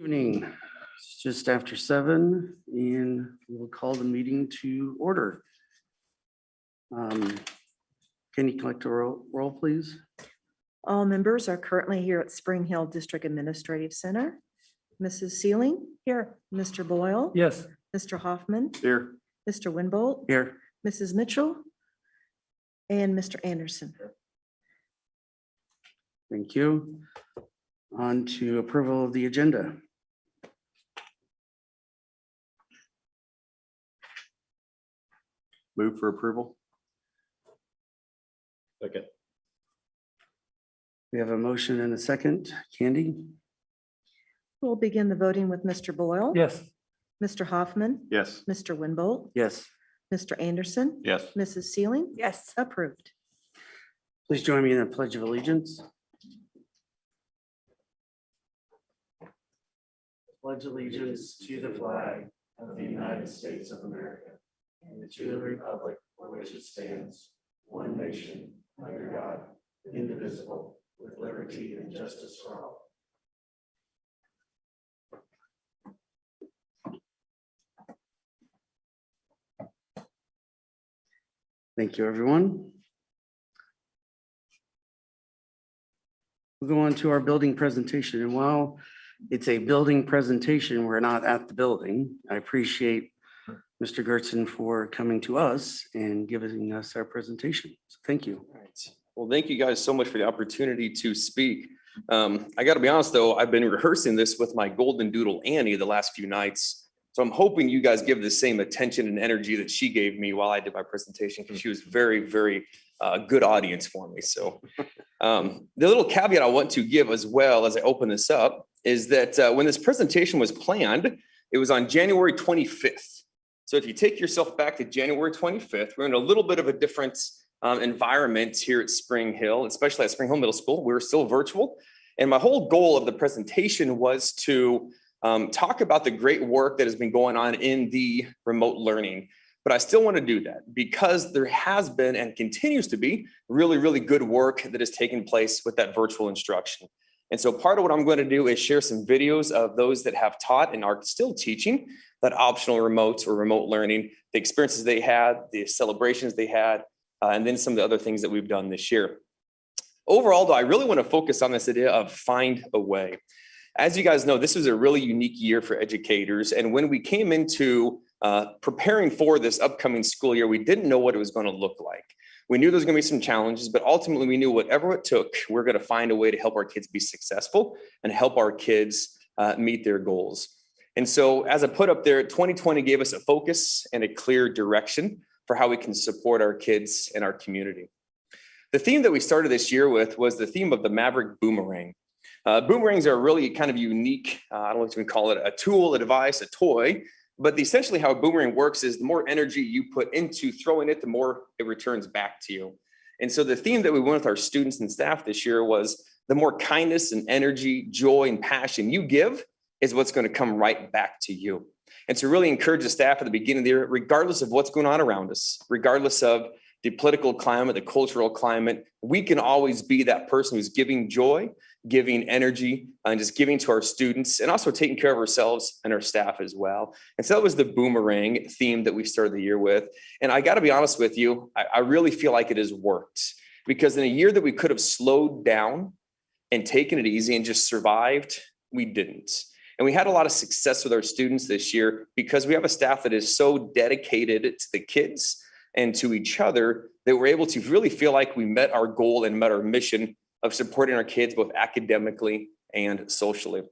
Evening. It's just after 7 and we'll call the meeting to order. Can you collect a roll, please? All members are currently here at Spring Hill District Administrative Center. Mrs. Sealing? Here. Mr. Boyle? Yes. Mr. Hoffman? Here. Mr. Winbolt? Here. Mrs. Mitchell? And Mr. Anderson. Thank you. On to approval of the agenda. Move for approval. Second. We have a motion and a second. Candy? We'll begin the voting with Mr. Boyle. Yes. Mr. Hoffman? Yes. Mr. Winbolt? Yes. Mr. Anderson? Yes. Mrs. Sealing? Yes. Approved. Please join me in the Pledge of Allegiance. Pledge allegiance to the flag of the United States of America and to the republic for which it stands, one nation, under God, indivisible, with liberty and justice for all. Thank you, everyone. We'll go on to our building presentation. And while it's a building presentation, we're not at the building. I appreciate Mr. Gertzen for coming to us and giving us our presentation. So thank you. All right. Well, thank you guys so much for the opportunity to speak. I got to be honest, though, I've been rehearsing this with my golden doodle Annie the last few nights. So I'm hoping you guys give the same attention and energy that she gave me while I did my presentation, because she was very, very good audience for me. So the little caveat I want to give as well as I open this up is that when this presentation was planned, it was on January 25th. So if you take yourself back to January 25th, we're in a little bit of a different environment here at Spring Hill, especially at Spring Hill Middle School. We were still virtual. And my whole goal of the presentation was to talk about the great work that has been going on in the remote learning. But I still want to do that because there has been and continues to be really, really good work that is taking place with that virtual instruction. And so part of what I'm going to do is share some videos of those that have taught and are still teaching that optional remote or remote learning, the experiences they had, the celebrations they had, and then some of the other things that we've done this year. Overall, though, I really want to focus on this idea of find a way. As you guys know, this was a really unique year for educators. And when we came into preparing for this upcoming school year, we didn't know what it was going to look like. We knew there was going to be some challenges, but ultimately we knew whatever it took, we're going to find a way to help our kids be successful and help our kids meet their goals. And so as I put up there, 2020 gave us a focus and a clear direction for how we can support our kids and our community. The theme that we started this year with was the theme of the Maverick Boomerang. Boomerangs are really kind of unique. I don't know what you can call it, a tool, a device, a toy. But essentially how a boomerang works is the more energy you put into throwing it, the more it returns back to you. And so the theme that we went with our students and staff this year was the more kindness and energy, joy and passion you give is what's going to come right back to you. And to really encourage the staff at the beginning of the year, regardless of what's going on around us, regardless of the political climate, the cultural climate, we can always be that person who's giving joy, giving energy, and just giving to our students, and also taking care of ourselves and our staff as well. And so that was the boomerang theme that we started the year with. And I got to be honest with you, I really feel like it has worked, because in a year that we could have slowed down and taken it easy and just survived, we didn't. And we had a lot of success with our students this year because we have a staff that is so dedicated to the kids and to each other that we're able to really feel like we met our goal and met our mission of supporting our kids both academically and socially.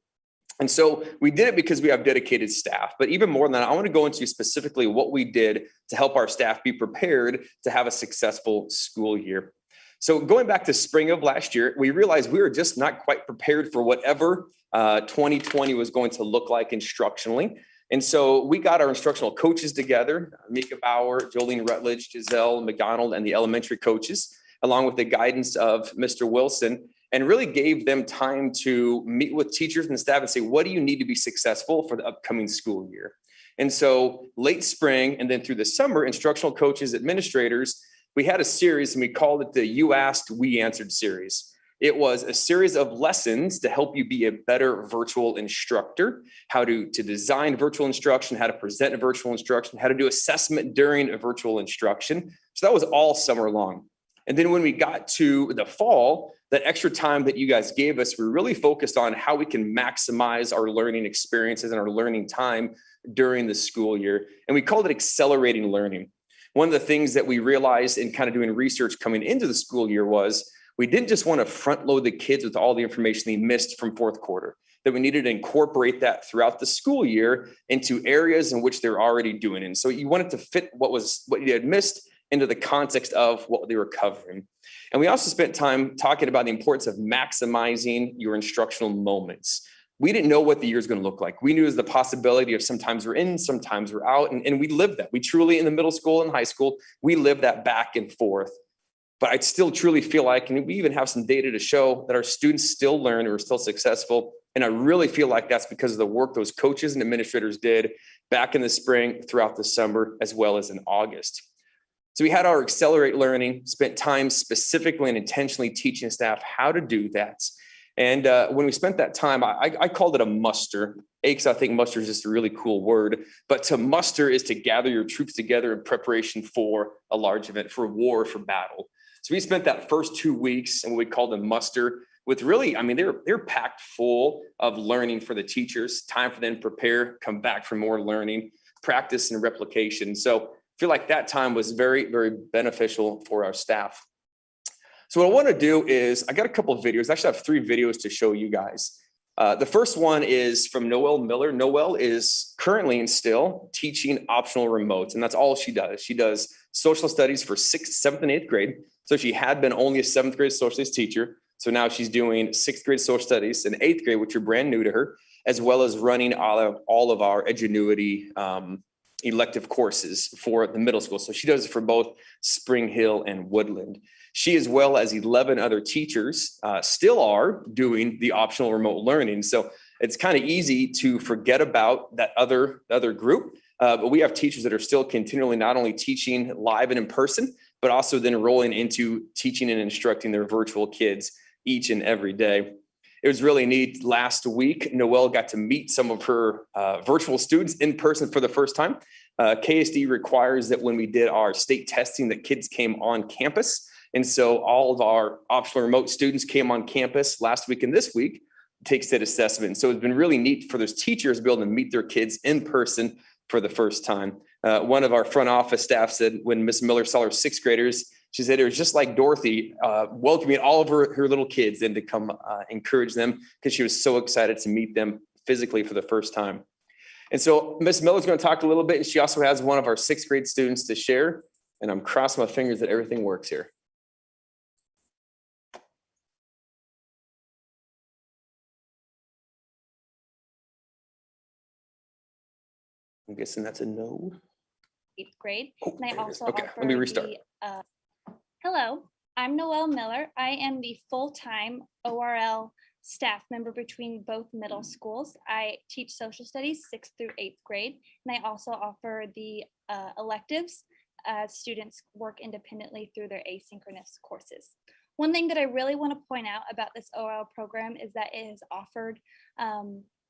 And so we did it because we have dedicated staff. But even more than that, I want to go into specifically what we did to help our staff be prepared to have a successful school year. So going back to spring of last year, we realized we were just not quite prepared for whatever 2020 was going to look like instructionally. And so we got our instructional coaches together, Mika Bauer, Jolene Rutledge, Giselle McDonald, and the elementary coaches, along with the guidance of Mr. Wilson, and really gave them time to meet with teachers and staff and say, what do you need to be successful for the upcoming school year? And so late spring and then through the summer, instructional coaches, administrators, we had a series and we called it the You Asked, We Answered series. It was a series of lessons to help you be a better virtual instructor, how to design virtual instruction, how to present a virtual instruction, how to do assessment during a virtual instruction. So that was all summer long. And then when we got to the fall, that extra time that you guys gave us, we really focused on how we can maximize our learning experiences and our learning time during the school year. And we called it accelerating learning. One of the things that we realized in kind of doing research coming into the school year was we didn't just want to front load the kids with all the information they missed from fourth quarter, that we needed to incorporate that throughout the school year into areas in which they're already doing. And so you wanted to fit what you had missed into the context of what they were covering. And we also spent time talking about the importance of maximizing your instructional moments. We didn't know what the year is going to look like. We knew it was the possibility of sometimes we're in, sometimes we're out, and we lived that. We truly, in the middle school and high school, we lived that back and forth. But I still truly feel like, and we even have some data to show that our students still learn or are still successful. And I really feel like that's because of the work those coaches and administrators did back in the spring, throughout the summer, as well as in August. So we had our accelerate learning, spent time specifically and intentionally teaching staff how to do that. And when we spent that time, I called it a muster. Because I think muster is just a really cool word. But to muster is to gather your troops together in preparation for a large event, for war, for battle. So we spent that first 2 weeks and what we called them muster with really, I mean, they're packed full of learning for the teachers, time for them to prepare, come back for more learning, practice and replication. So I feel like that time was very, very beneficial for our staff. So what I want to do is I got a couple of videos. I actually have 3 videos to show you guys. The first one is from Noelle Miller. Noelle is currently and still teaching optional remotes, and that's all she does. She does social studies for 6th, 7th, and 8th grade. So she had been only a 7th grade social studies teacher. So now she's doing 6th grade social studies and 8th grade, which are brand new to her, as well as running all of our Edgenuity elective courses for the middle school. So she does it for both Spring Hill and Woodland. She, as well as 11 other teachers, still are doing the optional remote learning. So it's kind of easy to forget about that other group. But we have teachers that are still continually not only teaching live and in person, but also then rolling into teaching and instructing their virtual kids each and every day. It was really neat. Last week, Noelle got to meet some of her virtual students in person for the first time. KSD requires that when we did our state testing that kids came on campus. And so all of our optional remote students came on campus last week and this week to take state assessment. So it's been really neat for those teachers to be able to meet their kids in person for the first time. One of our front office staff said when Miss Miller saw her 6th graders, she said it was just like Dorothy welcoming all of her little kids in to come encourage them because she was so excited to meet them physically for the first time. And so Miss Miller is going to talk a little bit, and she also has one of our 6th grade students to share. And I'm crossing my fingers that everything works here. I'm guessing that's a no. 8th grade. Oh, And I there it is. also Okay, offer let me restart. Hello, I'm Noelle Miller. I am the full-time ORL staff member between both middle schools. I teach social studies 6th through 8th grade, and I also offer the electives as students work independently through their asynchronous courses. One thing that I really want to point out about this ORL program is that it has offered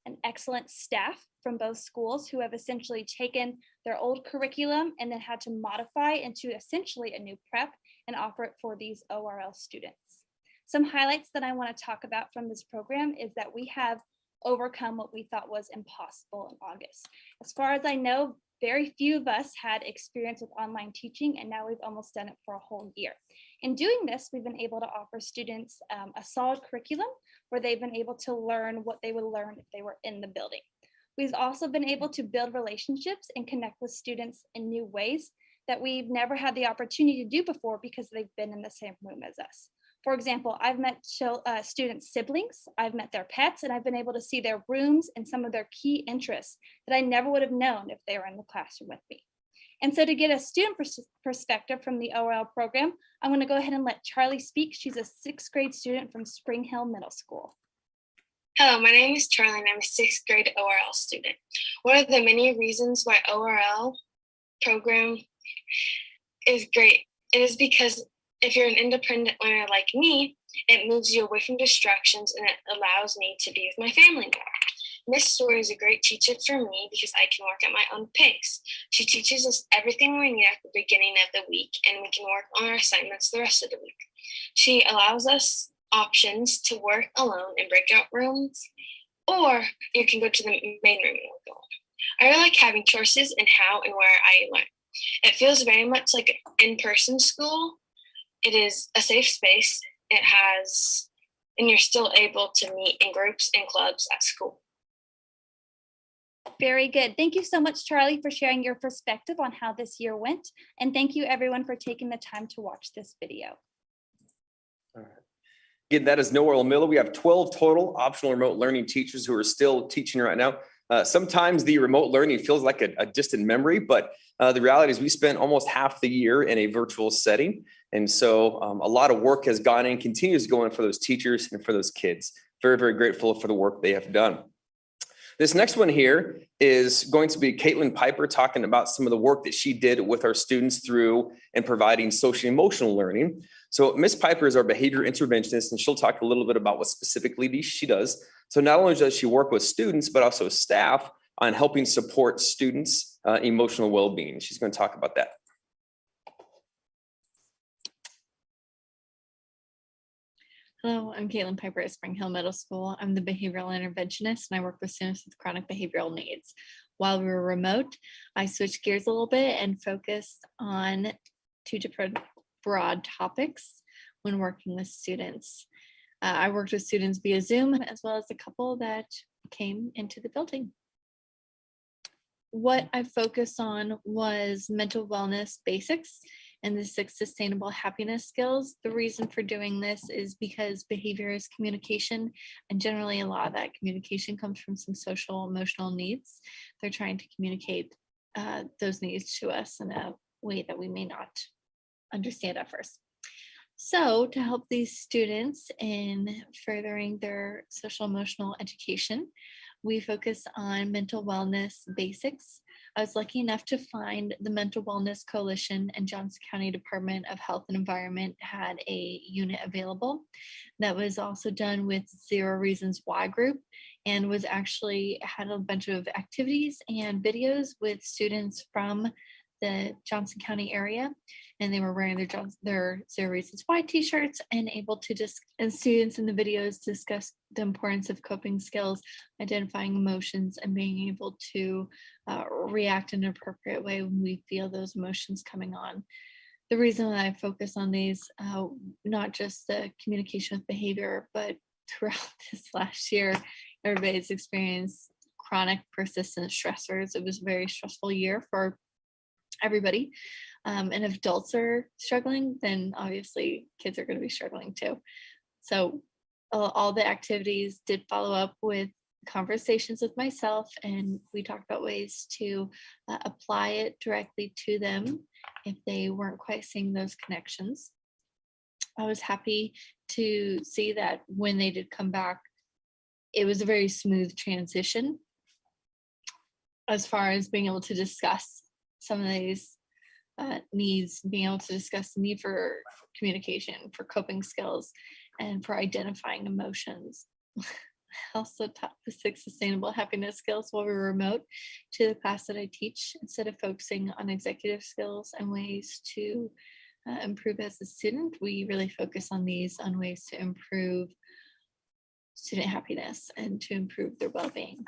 an excellent staff from both schools who have essentially taken their old curriculum and then had to modify into essentially a new prep and offer it for these ORL students. Some highlights that I want to talk about from this program is that we have overcome what we thought was impossible in August. As far as I know, very few of us had experience with online teaching, and now we've almost done it for a whole year. In doing this, we've been able to offer students a solid curriculum where they've been able to learn what they would learn if they were in the building. We've also been able to build relationships and connect with students in new ways that we've never had the opportunity to do before because they've been in the same room as us. For example, I've met students' siblings, I've met their pets, and I've been able to see their rooms and some of their key interests that I never would have known if they were in the classroom with me. And so to get a student perspective from the ORL program, I'm going to go ahead and let Charlie speak. She's a 6th grade student from Spring Hill Middle School. Hello, my name is Charlie and I'm a 6th grade ORL student. One of the many reasons why ORL program is great is because if you're an independent learner like me, It moves you away from distractions and it allows me to be with my family more. Miss Story is a great teacher for me because I can work at my own pace. She teaches us everything we need at the beginning of the week, and we can work on our assignments the rest of the week. She allows us options to work alone in breakout rooms, or you can go to the main room and work alone. I really like having choices in how and where I learn. It feels very much like in-person school. It is a safe space. And you're still able to meet in groups and clubs at school. Very good. Thank you so much, Charlie, for sharing your perspective on how this year went. And thank you everyone for taking the time to watch this video. All right. Again, that is Noel Miller. We have 12 total optional remote learning teachers who are still teaching right now. Sometimes the remote learning feels like a distant memory, but the reality is we spent almost half the year in a virtual setting. And so a lot of work has gone in, continues going for those teachers and for those kids. Very, very grateful for the work they have done. This next one here is going to be Caitlin Piper talking about some of the work that she did with our students through and providing social emotional learning. So Ms. Piper is our behavior interventionist, and she'll talk a little bit about what specifically she does. So not only does she work with students, but also staff on helping support students' emotional well-being. She's going to talk about that. Hello, I'm Caitlin Piper at Spring Hill Middle School. I'm the behavioral interventionist and I work with students with chronic behavioral needs. While we were remote, I switched gears a little bit and focused on two different broad topics when working with students. I worked with students via Zoom as well as a couple that came into the building. What I focused on was mental wellness basics and the 6 sustainable happiness skills. The reason for doing this is because behavior is communication, and generally a lot of that communication comes from some social emotional needs. They're trying to communicate those needs to us in a way that we may not understand at first. So to help these students in furthering their social emotional education, we focus on mental wellness basics. I was lucky enough to find the Mental Wellness Coalition and Johnson County Department of Health and Environment had a unit available that was also done with Zero Reasons Why group and was actually had a bunch of activities and videos with students from the Johnson County area, and they were wearing their Zero Reasons Why t-shirts and able to and students in the videos discuss the importance of coping skills, identifying emotions, and being able to react in an appropriate way when we feel those emotions coming on. The reason that I focus on these, not just the communication with behavior, but throughout this last year, everybody's experienced chronic persistent stressors. It was a very stressful year for everybody. And if adults are struggling, then obviously kids are going to be struggling too. So all the activities did follow up with conversations with myself, and we talked about ways to apply it directly to them if they weren't quite seeing those connections. I was happy to see that when they did come back, it was a very smooth transition as far as being able to discuss some of these needs, being able to discuss the need for communication, for coping skills, and for identifying emotions. I also taught the 6 sustainable happiness skills while we were remote to the class that I teach. Instead of focusing on executive skills and ways to improve as a student, we really focus on these on ways to improve student happiness and to improve their well-being.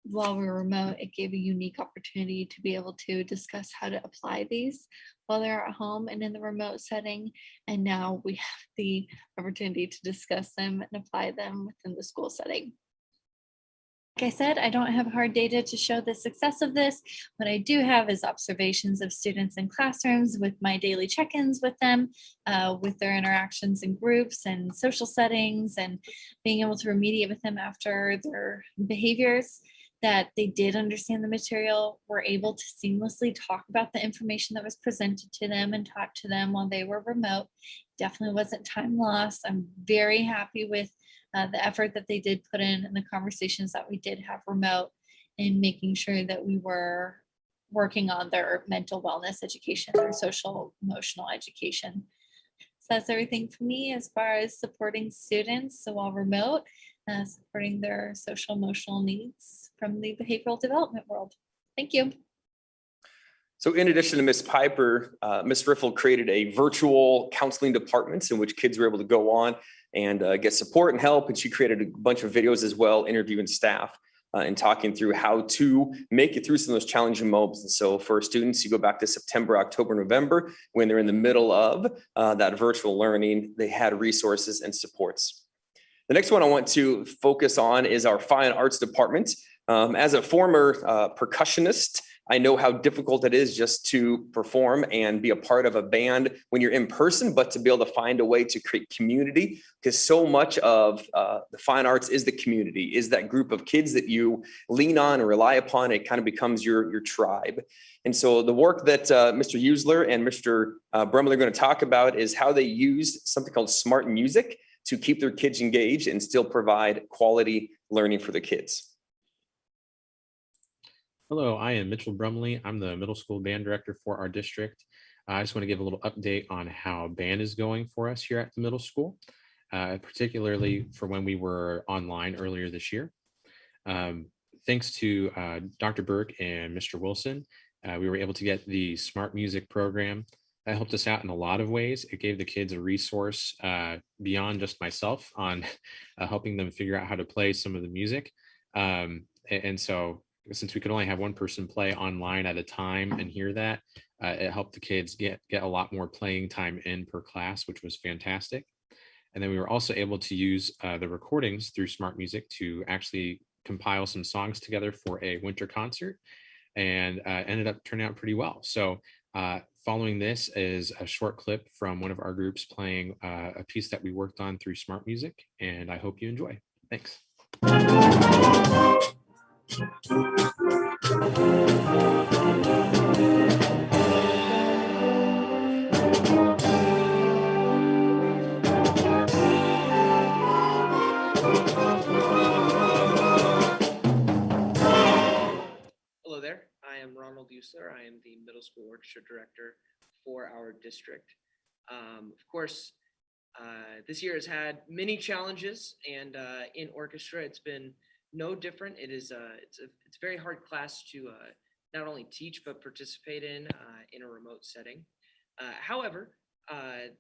While we were remote, it gave a unique opportunity to be able to discuss how to apply these while they're at home and in the remote setting. And now we have the opportunity to discuss them and apply them within the school setting. Like I said, I don't have hard data to show the success of this. What I do have is observations of students in classrooms with my daily check-ins with them, with their interactions in groups and social settings, and being able to remediate with them after their behaviors, that they did understand the material, were able to seamlessly talk about the information that was presented to them and taught to them while they were remote. Definitely wasn't time lost. I'm very happy with the effort that they did put in and the conversations that we did have remote, and making sure that we were working on their mental wellness education, their social emotional education. that's everything for me as far as supporting students, so while remote, supporting their social emotional needs from the behavioral development world. Thank you. So in addition to Ms. Piper, Ms. Riffle created a virtual counseling department in which kids were able to go on and get support and help. And she created a bunch of videos as well, interviewing staff and talking through how to make it through some of those challenging moments. And so for students, you go back to September, October, November, when they're in the middle of that virtual learning, they had resources and supports. The next one I want to focus on is our fine arts department. As a former percussionist, I know how difficult it is just to perform and be a part of a band when you're in person, but to be able to find a way to create community, because so much of the fine arts is the community, is that group of kids that you lean on and rely upon. It kind of becomes your tribe. And so the work that Mr. Usler and Mr. Brumley are going to talk about is how they use something called smart music to keep their kids engaged and still provide quality learning for the kids. Hello, I am Mitchell Brumley. I'm the middle school band director for our district. I just want to give a little update on how band is going for us here at the middle school, particularly for when we were online earlier this year. Thanks to Dr. Burke and Mr. Wilson, we were able to get the smart music program. That helped us out in a lot of ways. It gave the kids a resource beyond just myself on helping them figure out how to play some of the music. And so since we could only have one person play online at a time and hear that, it helped the kids get a lot more playing time in per class, which was fantastic. And then we were also able to use the recordings through Smart Music to actually compile some songs together for a winter concert, and ended up turning out pretty well. So following this is a short clip from one of our groups playing a piece that we worked on through Smart Music, and I hope you enjoy. Thanks. Hello there, I am Ronald Usler. I am the middle school orchestra director for our district. Of course, this year has had many challenges, and in orchestra, it's been no different. It's a very hard class to not only teach but participate in a remote setting. However,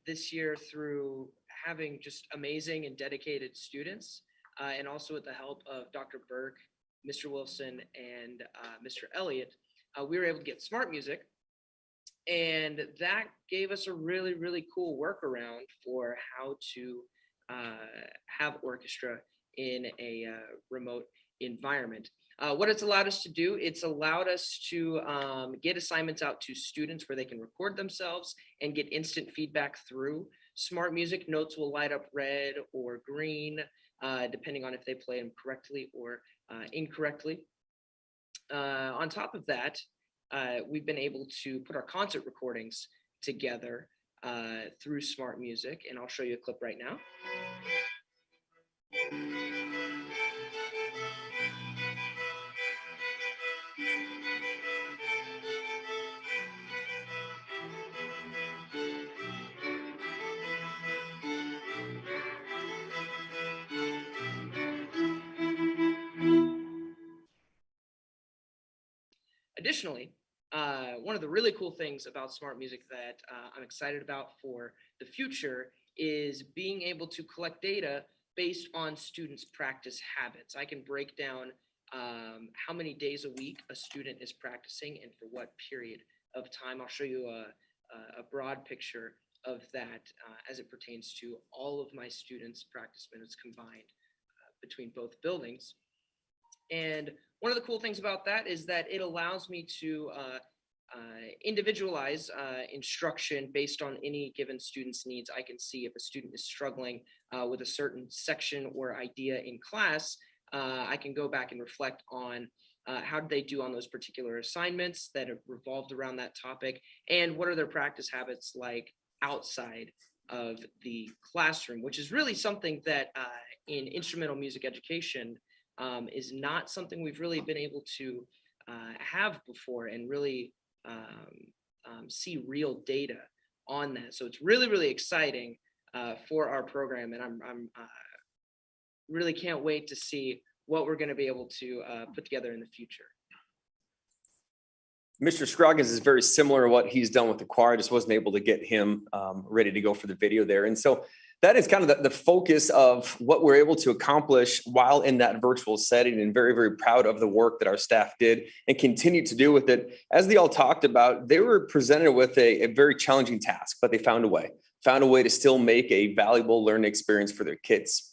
this year, through having just amazing and dedicated students, and also with the help of Dr. Burke, Mr. Wilson, and Mr. Elliott, we were able to get smart music, and that gave us a really, really cool workaround for how to have orchestra in a remote environment. What it's allowed us to do, it's allowed us to get assignments out to students where they can record themselves and get instant feedback through smart music. Notes will light up red or green, depending on if they play them correctly or incorrectly. On top of that, we've been able to put our concert recordings together through smart music, and I'll show you a clip right now. Additionally, one of the really cool things about smart music that I'm excited about for the future is being able to collect data based on students' practice habits. I can break down how many days a week a student is practicing and for what period of time. I'll show you a broad picture of that as it pertains to all of my students' practice minutes combined between both buildings. And one of the cool things about that is that it allows me to individualize instruction based on any given student's needs. I can see if a student is struggling with a certain section or idea in class. I can go back and reflect on how did they do on those particular assignments that have revolved around that topic, and what are their practice habits like outside of the classroom, which is really something that in instrumental music education is not something we've really been able to have before and really see real data on that. So it's really, really exciting for our program. And I'm really can't wait to see what we're going to be able to put together in the future. Mr. Scroggins is very similar to what he's done with the choir. I just wasn't able to get him ready to go for the video there. And so that is kind of the focus of what we're able to accomplish while in that virtual setting, and very, very proud of the work that our staff did and continue to do with it. As they all talked about, they were presented with a very challenging task, but they found a way to still make a valuable learning experience for their kids.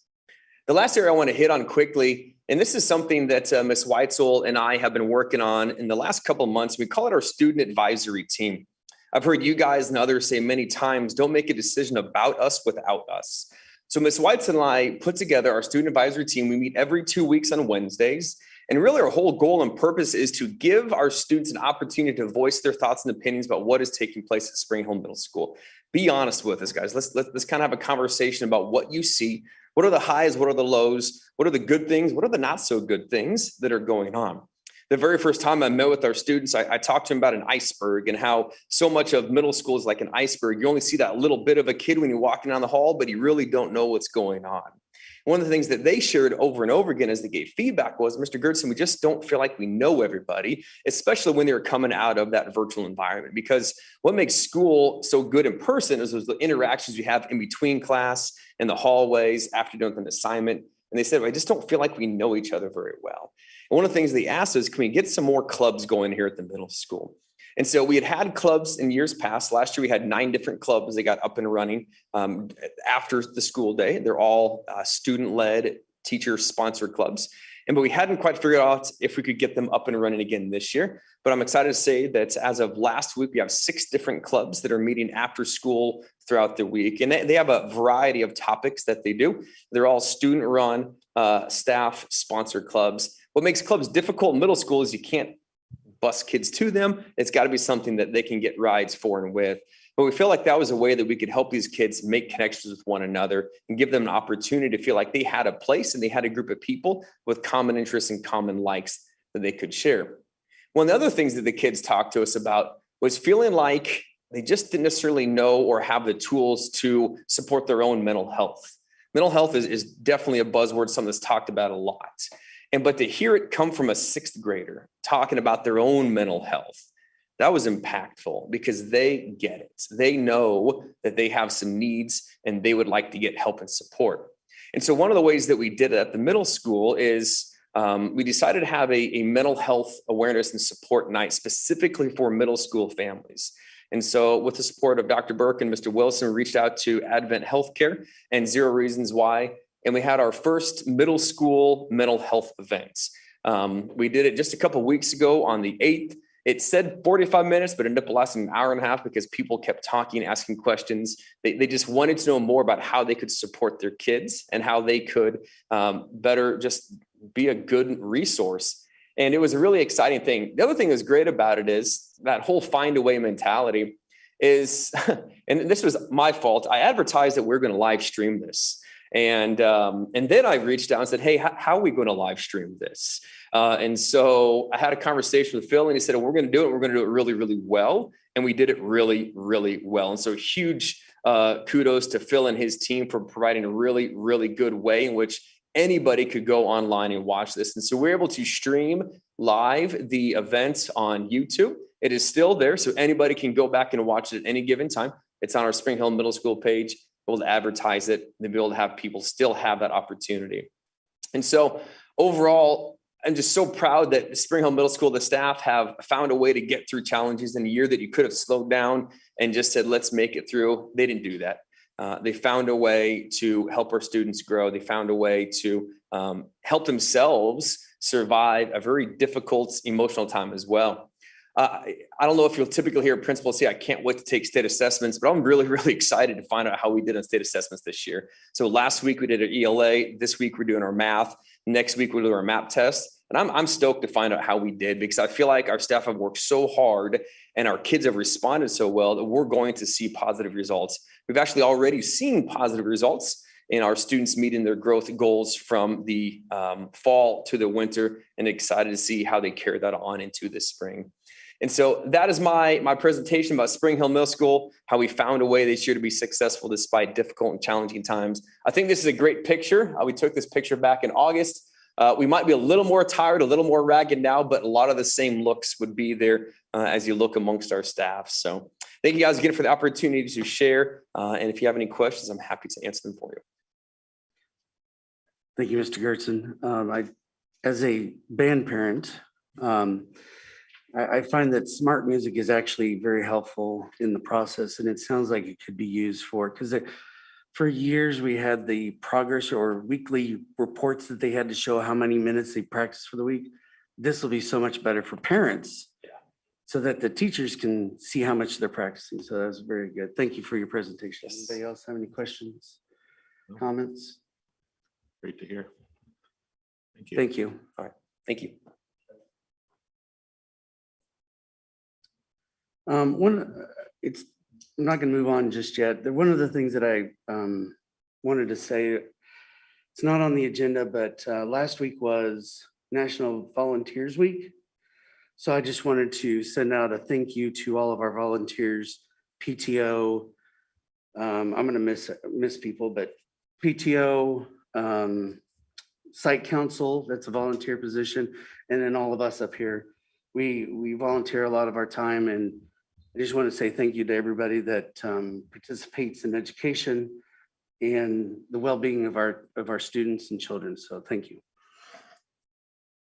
The last area I want to hit on quickly, and this is something that Ms. Weitzel and I have been working on in the last couple of months. We call it our student advisory team. I've heard you guys and others say many times, don't make a decision about us without us. So Ms. Weitzel and I put together our student advisory team. We meet every 2 weeks on Wednesdays. And really our whole goal and purpose is to give our students an opportunity to voice their thoughts and opinions about what is taking place at Spring Hill Middle School. Be honest with us, guys. Let's kind of have a conversation about what you see. What are the highs? What are the lows? What are the good things? What are the not so good things that are going on? The very first time I met with our students, I talked to them about an iceberg and how so much of middle school is like an iceberg. You only see that little bit of a kid when you're walking down the hall, but you really don't know what's going on. One of the things that they shared over and over again as they gave feedback was, Mr. Gertson, we just don't feel like we know everybody, especially when they're coming out of that virtual environment. Because what makes school so good in person is those interactions you have in between class, in the hallways, after doing an assignment. And they said, I just don't feel like we know each other very well. And one of the things they asked us, can we get some more clubs going here at the middle school? And so we had clubs in years past. Last year, we had 9 different clubs that got up and running after the school day. They're all student-led, teacher-sponsored clubs. But we hadn't quite figured out if we could get them up and running again this year. But I'm excited to say that as of last week, we have 6 different clubs that are meeting after school throughout the week. And they have a variety of topics that they do. They're all student-run, staff-sponsored clubs. What makes clubs difficult in middle school is you can't bus kids to them. It's got to be something that they can get rides for and with. But we feel like that was a way that we could help these kids make connections with one another and give them an opportunity to feel like they had a place and they had a group of people with common interests and common likes that they could share. One of the other things that the kids talked to us about was feeling like they just didn't necessarily know or have the tools to support their own mental health. Mental health is definitely a buzzword, something that's talked about a lot. But to hear it come from a 6th grader talking about their own mental health, that was impactful because they get it. They know that they have some needs and they would like to get help and support. And so one of the ways that we did it at the middle school is we decided to have a mental health awareness and support night specifically for middle school families. And so with the support of Dr. Burke and Mr. Wilson, we reached out to Advent Healthcare and Zero Reasons Why. And we had our first middle school mental health events. We did it just a couple of weeks ago on the 8th. It said 45 minutes, but ended up lasting an hour and a half because people kept talking, asking questions. They just wanted to know more about how they could support their kids and how they could better just be a good resource. And it was a really exciting thing. The other thing that's great about it is that whole find a way mentality is, and this was my fault. I advertised that we're going to live stream this. And then I reached out and said, hey, how are we going to live stream this? And so I had a conversation with Phil and he said, we're going to do it. We're going to do it really, really well. And we did it really, really well. And so huge kudos to Phil and his team for providing a really, really good way in which anybody could go online and watch this. And so we're able to stream live the events on YouTube. It is still there. So anybody can go back and watch it at any given time. It's on our Spring Hill Middle School page. Able to advertise it and be able to have people still have that opportunity. And so overall, I'm just so proud that Spring Hill Middle School, the staff have found a way to get through challenges in a year that you could have slowed down and just said, let's make it through. They didn't do that. They found a way to help our students grow. They found a way to help themselves survive a very difficult emotional time as well. I don't know if you'll typically hear principals say, I can't wait to take state assessments, but I'm really, really excited to find out how we did on state assessments this year. So last week we did our ELA. This week we're doing our math. Next week we'll do our MAP test. And I'm stoked to find out how we did because I feel like our staff have worked so hard and our kids have responded so well that we're going to see positive results. We've actually already seen positive results in our students meeting their growth goals from the fall to the winter and excited to see how they carry that on into the spring. And so that is my presentation about Spring Hill Middle School, how we found a way this year to be successful despite difficult and challenging times. I think this is a great picture. We took this picture back in August. We might be a little more tired, a little more ragged now, but a lot of the same looks would be there as you look amongst our staff. So thank you guys again for the opportunity to share. And if you have any questions, I'm happy to answer them for you. Thank you, Mr. Gertson. As a band parent, I find that smart music is actually very helpful in the process, and it sounds like it could be used because for years we had the progress or weekly reports that they had to show how many minutes they practiced for the week. This will be so much better for parents, so that the teachers can see how much they're practicing. So that's very good. Thank you for your presentation. Yes. Anybody else have any questions, comments? Great to hear. Thank you. Thank you. All right. Thank you. I'm not going to move on just yet. One of the things that I wanted to say, it's not on the agenda, but last week was National Volunteers Week. So I just wanted to send out a thank you to all of our volunteers, PTO. I'm going to miss people, but PTO, site council, that's a volunteer position, and then all of us up here. We volunteer a lot of our time, and I just want to say thank you to everybody that participates in education and the well-being of our students and children. So thank you.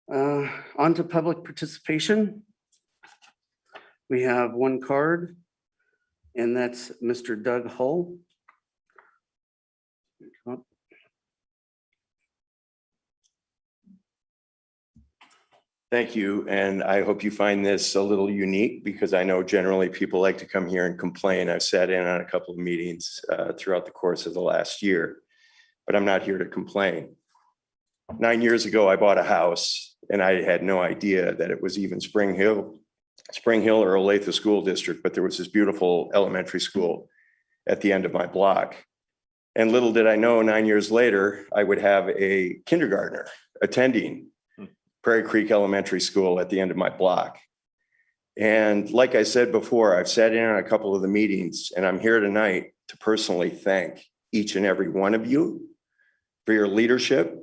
On to public participation. We have one card, and that's Mr. Doug Hull. Come up. Thank you. And I hope you find this a little unique, because I know generally people like to come here and complain. I've sat in on a couple of meetings throughout the course of the last year, but I'm not here to complain. 9 years ago, I bought a house and I had no idea that it was even Spring Hill or Olathe School District, but there was this beautiful elementary school at the end of my block. And little did I know, 9 years later, I would have a kindergartner attending Prairie Creek Elementary School at the end of my block. And like I said before, I've sat in on a couple of the meetings, and I'm here tonight to personally thank each and every one of you for your leadership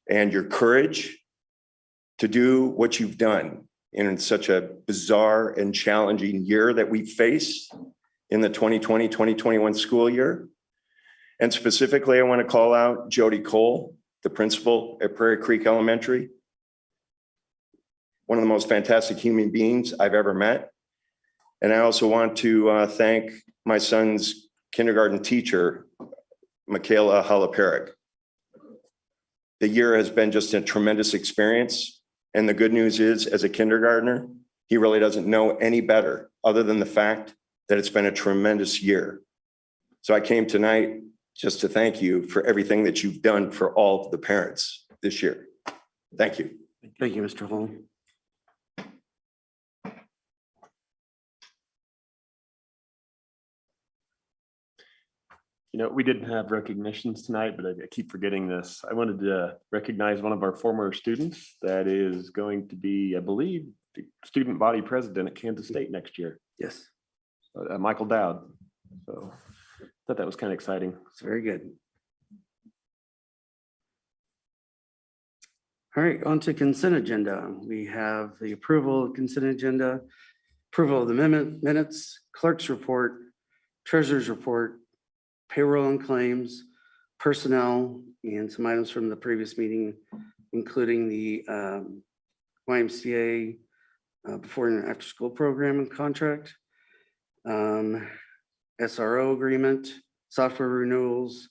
and your courage to do what you've done in such a bizarre and challenging year that we face in the 2020-2021 school year. And specifically, I want to call out Jody Cole, the principal at Prairie Creek Elementary. One of the most fantastic human beings I've ever met. And I also want to thank my son's kindergarten teacher, Michaela Halaparik. The year has been just a tremendous experience. And the good news is, as a kindergartner, he really doesn't know any better other than the fact that it's been a tremendous year. So I came tonight just to thank you for everything that you've done for all of the parents this year. Thank you. Thank you, Mr. Hull. You know, we didn't have recognitions tonight, but I keep forgetting this. I wanted to recognize one of our former students that is going to be, I believe, the student body president at Kansas State next year, Yes, Michael Dowd. So I thought that was kind of exciting. it's very good. All right, on to consent agenda. We have the approval of consent agenda, approval of the minutes, clerk's report, treasurer's report, payroll and claims, personnel, and some items from the previous meeting, including the YMCA before and after school program and contract, SRO agreement, software renewals,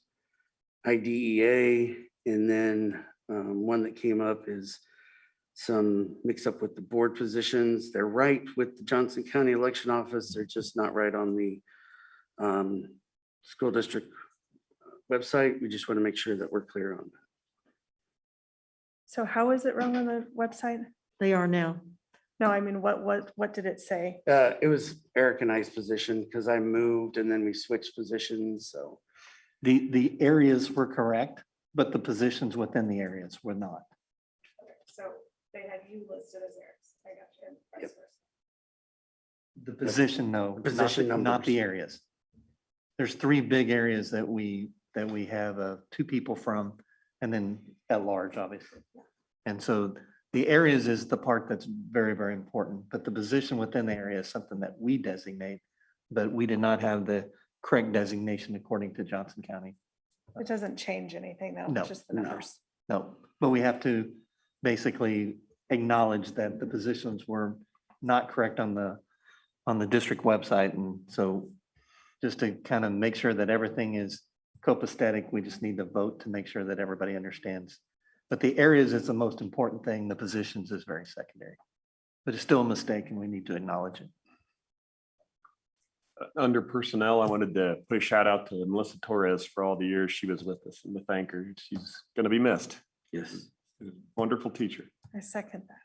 IDEA, and then one that came up is some mix up with the board positions. They're right with the Johnson County Election Office. They're just not right on the school district website. We just want to make sure that we're clear on that. So how is it wrong on the website? They are now. No, I mean, what did it say? It was Eric and I's position because I moved and then we switched positions. So The areas were correct, but the positions within the areas were not. So they had you listed as theirs. I got you. Yep. The position, no. Position Not numbers. the areas. There's three big areas that we have two people from, and then at large, obviously. And so the areas is the part that's very, very important, but the position within the area is something that we designate, but we did not have the correct designation according to Johnson County. It doesn't change anything though, No, just the no. numbers. No, but we have to basically acknowledge that the positions were not correct on the district website. And so just to kind of make sure that everything is copacetic, we just need to vote to make sure that everybody understands. But the areas is the most important thing. The positions is very secondary. But it's still a mistake and we need to acknowledge it. Under personnel, I wanted to put a shout out to Melissa Torres for all the years she was with us and to thank her. She's going to be missed. Yes. Wonderful teacher. I second that.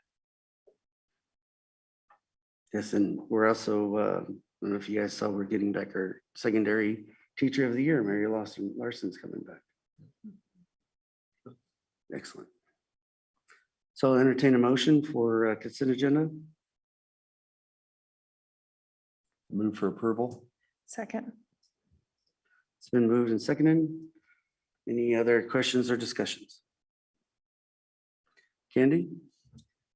Yes, and we're also, I don't know if you guys saw, we're getting back our secondary teacher of the year, Mary Larson's coming back. Excellent. So I'll entertain a motion for consent agenda. Move for approval. Second. It's been moved and seconded. Any other questions or discussions? Candy?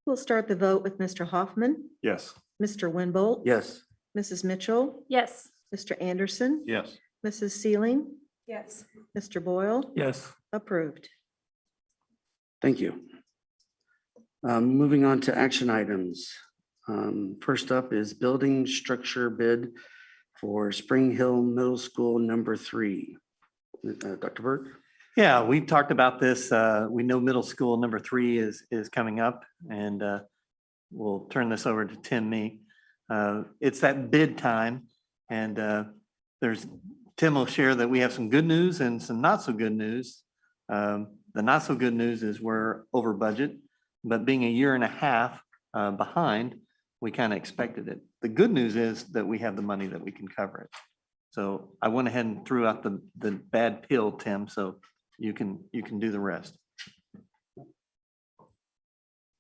We'll start the vote with Mr. Hoffman, Yes. Mr. Winbolt. Yes. Mrs. Mitchell, Yes. Mr. Anderson, Yes. Mrs. Sealing, Yes. Mr. Boyle, Yes. approved. Thank you. Moving on to action items. First up is building structure bid for Spring Hill Middle School number 3. Dr. Burke? Yeah, we talked about this. We know middle school number 3 is coming up, and we'll turn this over to Tim Mee. It's that bid time, and Tim will share that we have some good news and some not so good news. The not so good news is we're over budget, but being a year and a half behind, we kind of expected it. The good news is that we have the money that we can cover it. So I went ahead and threw out the bad pill, Tim, so you can do the rest.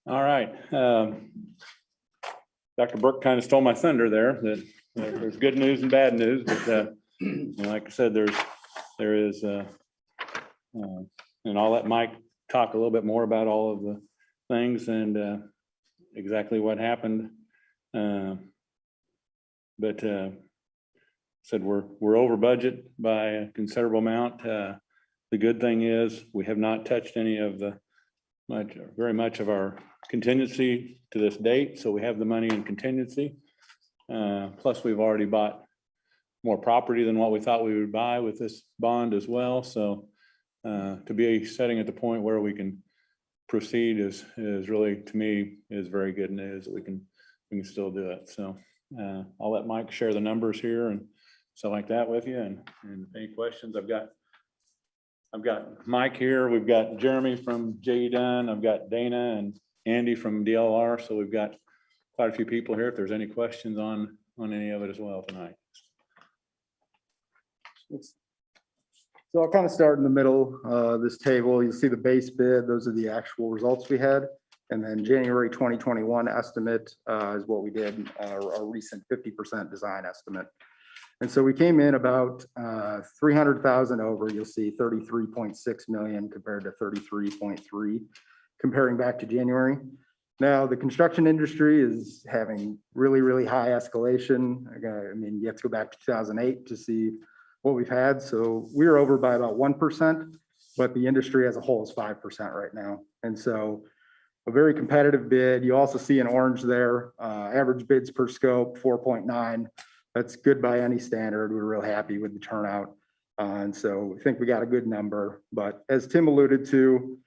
All right. Dr. Burke kind of stole my thunder there, that there's good news and bad news, but like I said, there is, and I'll let Mike talk a little bit more about all of the things and exactly what happened. But said we're over budget by a considerable amount. The good thing is we have not touched any of very much of our contingency to this date, so we have the money in contingency. Plus, we've already bought more property than what we thought we would buy with this bond as well. So to be setting at the point where we can proceed is really, to me, is very good news that we can still do it. So I'll let Mike share the numbers here and stuff like that with you. And any questions, I've got Mike here. We've got Jeremy from J.E. Dunn. I've got Dana and Andy from DLR. So we've got quite a few people here. If there's any questions on any of it as well tonight. So I'll kind of start in the middle of this table. You'll see the base bid. Those are the actual results we had. And then January 2021 estimate is what we did, our recent 50% design estimate. And so we came in about 300,000 over. You'll see 33.6 million compared to 33.3, comparing back to January. Now, the construction industry is having really, really high escalation. I mean, you have to go back to 2008 to see what we've had. So we're over by about 1%, but the industry as a whole is 5% right now. And so a very competitive bid. You also see in orange there, average bids per scope, 4.9. That's good by any standard. We're real happy with the turnout. And so we think we got a good number, but as Tim alluded to,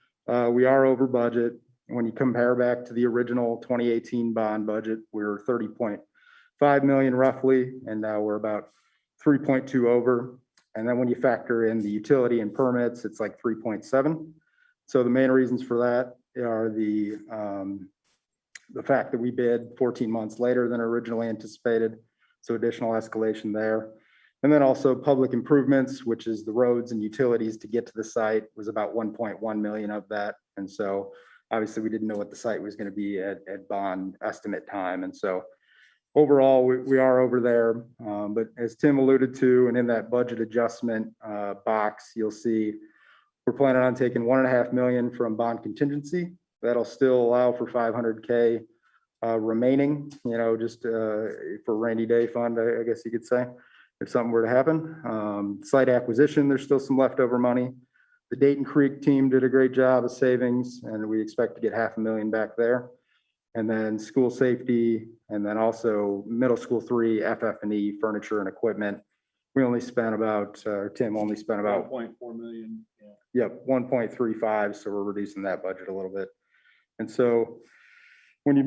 we are over budget. When you compare back to the original 2018 bond budget, we were 30.5 million roughly, and now we're about 3.2 over. And then when you factor in the utility and permits, it's like 3.7. So the main reasons for that are the fact that we bid 14 months later than originally anticipated. So additional escalation there. And then also public improvements, which is the roads and utilities to get to the site, was about 1.1 million of that. And so obviously we didn't know what the site was going to be at bond estimate time. And so overall, we are over there. But as Tim alluded to, and in that budget adjustment box, you'll see we're planning on taking 1.5 million from bond contingency. That'll still allow for 500K remaining, just for rainy day fund, I guess you could say, if something were to happen. Site acquisition, there's still some leftover money. The Dayton Creek team did a great job of savings, and we expect to get 500,000 back there. And then school safety, and then also middle school 3, FF&E, furniture and equipment. We only spent about, Tim only spent about 1.4 million. Yep, 1.35, so we're reducing that budget a little bit. And so when you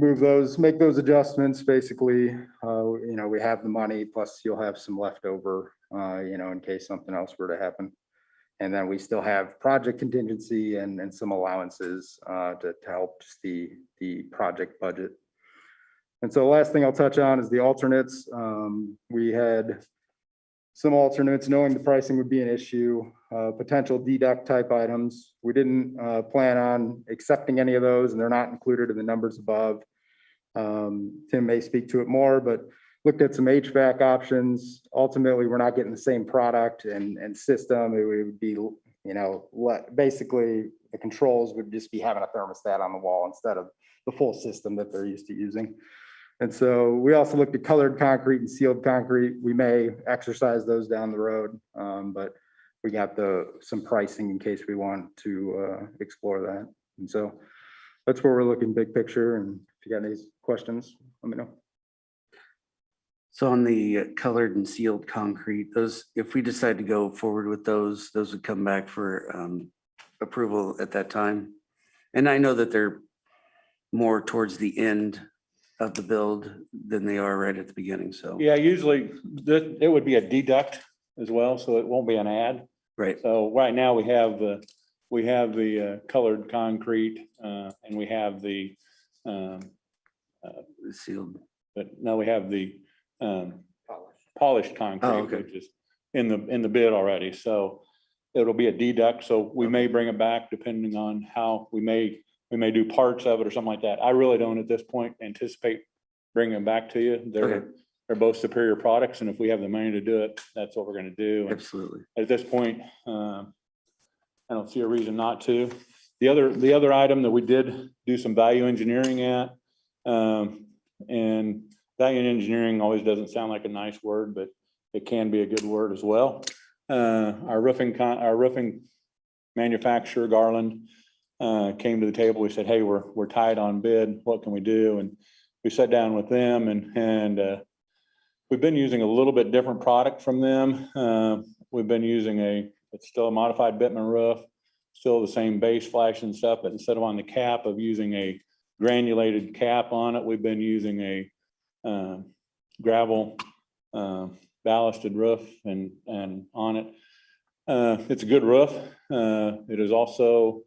make those adjustments, basically, we have the money, plus you'll have some leftover, in case something else were to happen. And then we still have project contingency and some allowances to help just the project budget. And so the last thing I'll touch on is the alternates. We had some alternates, knowing the pricing would be an issue, potential deduct type items. We didn't plan on accepting any of those, and they're not included in the numbers above. Tim may speak to it more, but looked at some HVAC options. Ultimately, we're not getting the same product and system. It would be, basically the controls would just be having a thermostat on the wall instead of the full system that they're used to using. And so we also looked at colored concrete and sealed concrete. We may exercise those down the road, but we got some pricing in case we want to explore that. And so that's where we're looking big picture. And if you got any questions, let me know. So on the colored and sealed concrete, those, if we decide to go forward with those would come back for approval at that time. And I know that they're more towards the end of the build than they are right at the beginning, so. Yeah, usually it would be a deduct as well, so it won't be an add. Right. So right now we have the colored concrete and we have the Sealed. but no, we have the polished concrete, Oh, okay. which is in the bid already. So it'll be a deduct. So we may bring it back depending on how we may do parts of it or something like that. I really don't at this point anticipate bringing them back to you. They're both superior products, and if we have the money to do it, that's what we're going to do. And Absolutely. at this point, I don't see a reason not to. The other item that we did do some value engineering at, and value engineering always doesn't sound like a nice word, but it can be a good word as well. Our roofing manufacturer, Garland, came to the table. We said, hey, we're tight on bid. What can we do? And we sat down with them and we've been using a little bit different product from them. We've been using it's still a modified Bittman roof, still the same base flash and stuff, but instead of on the cap of using a granulated cap on it, we've been using a gravel ballasted roof and on it. It's a good roof. It is also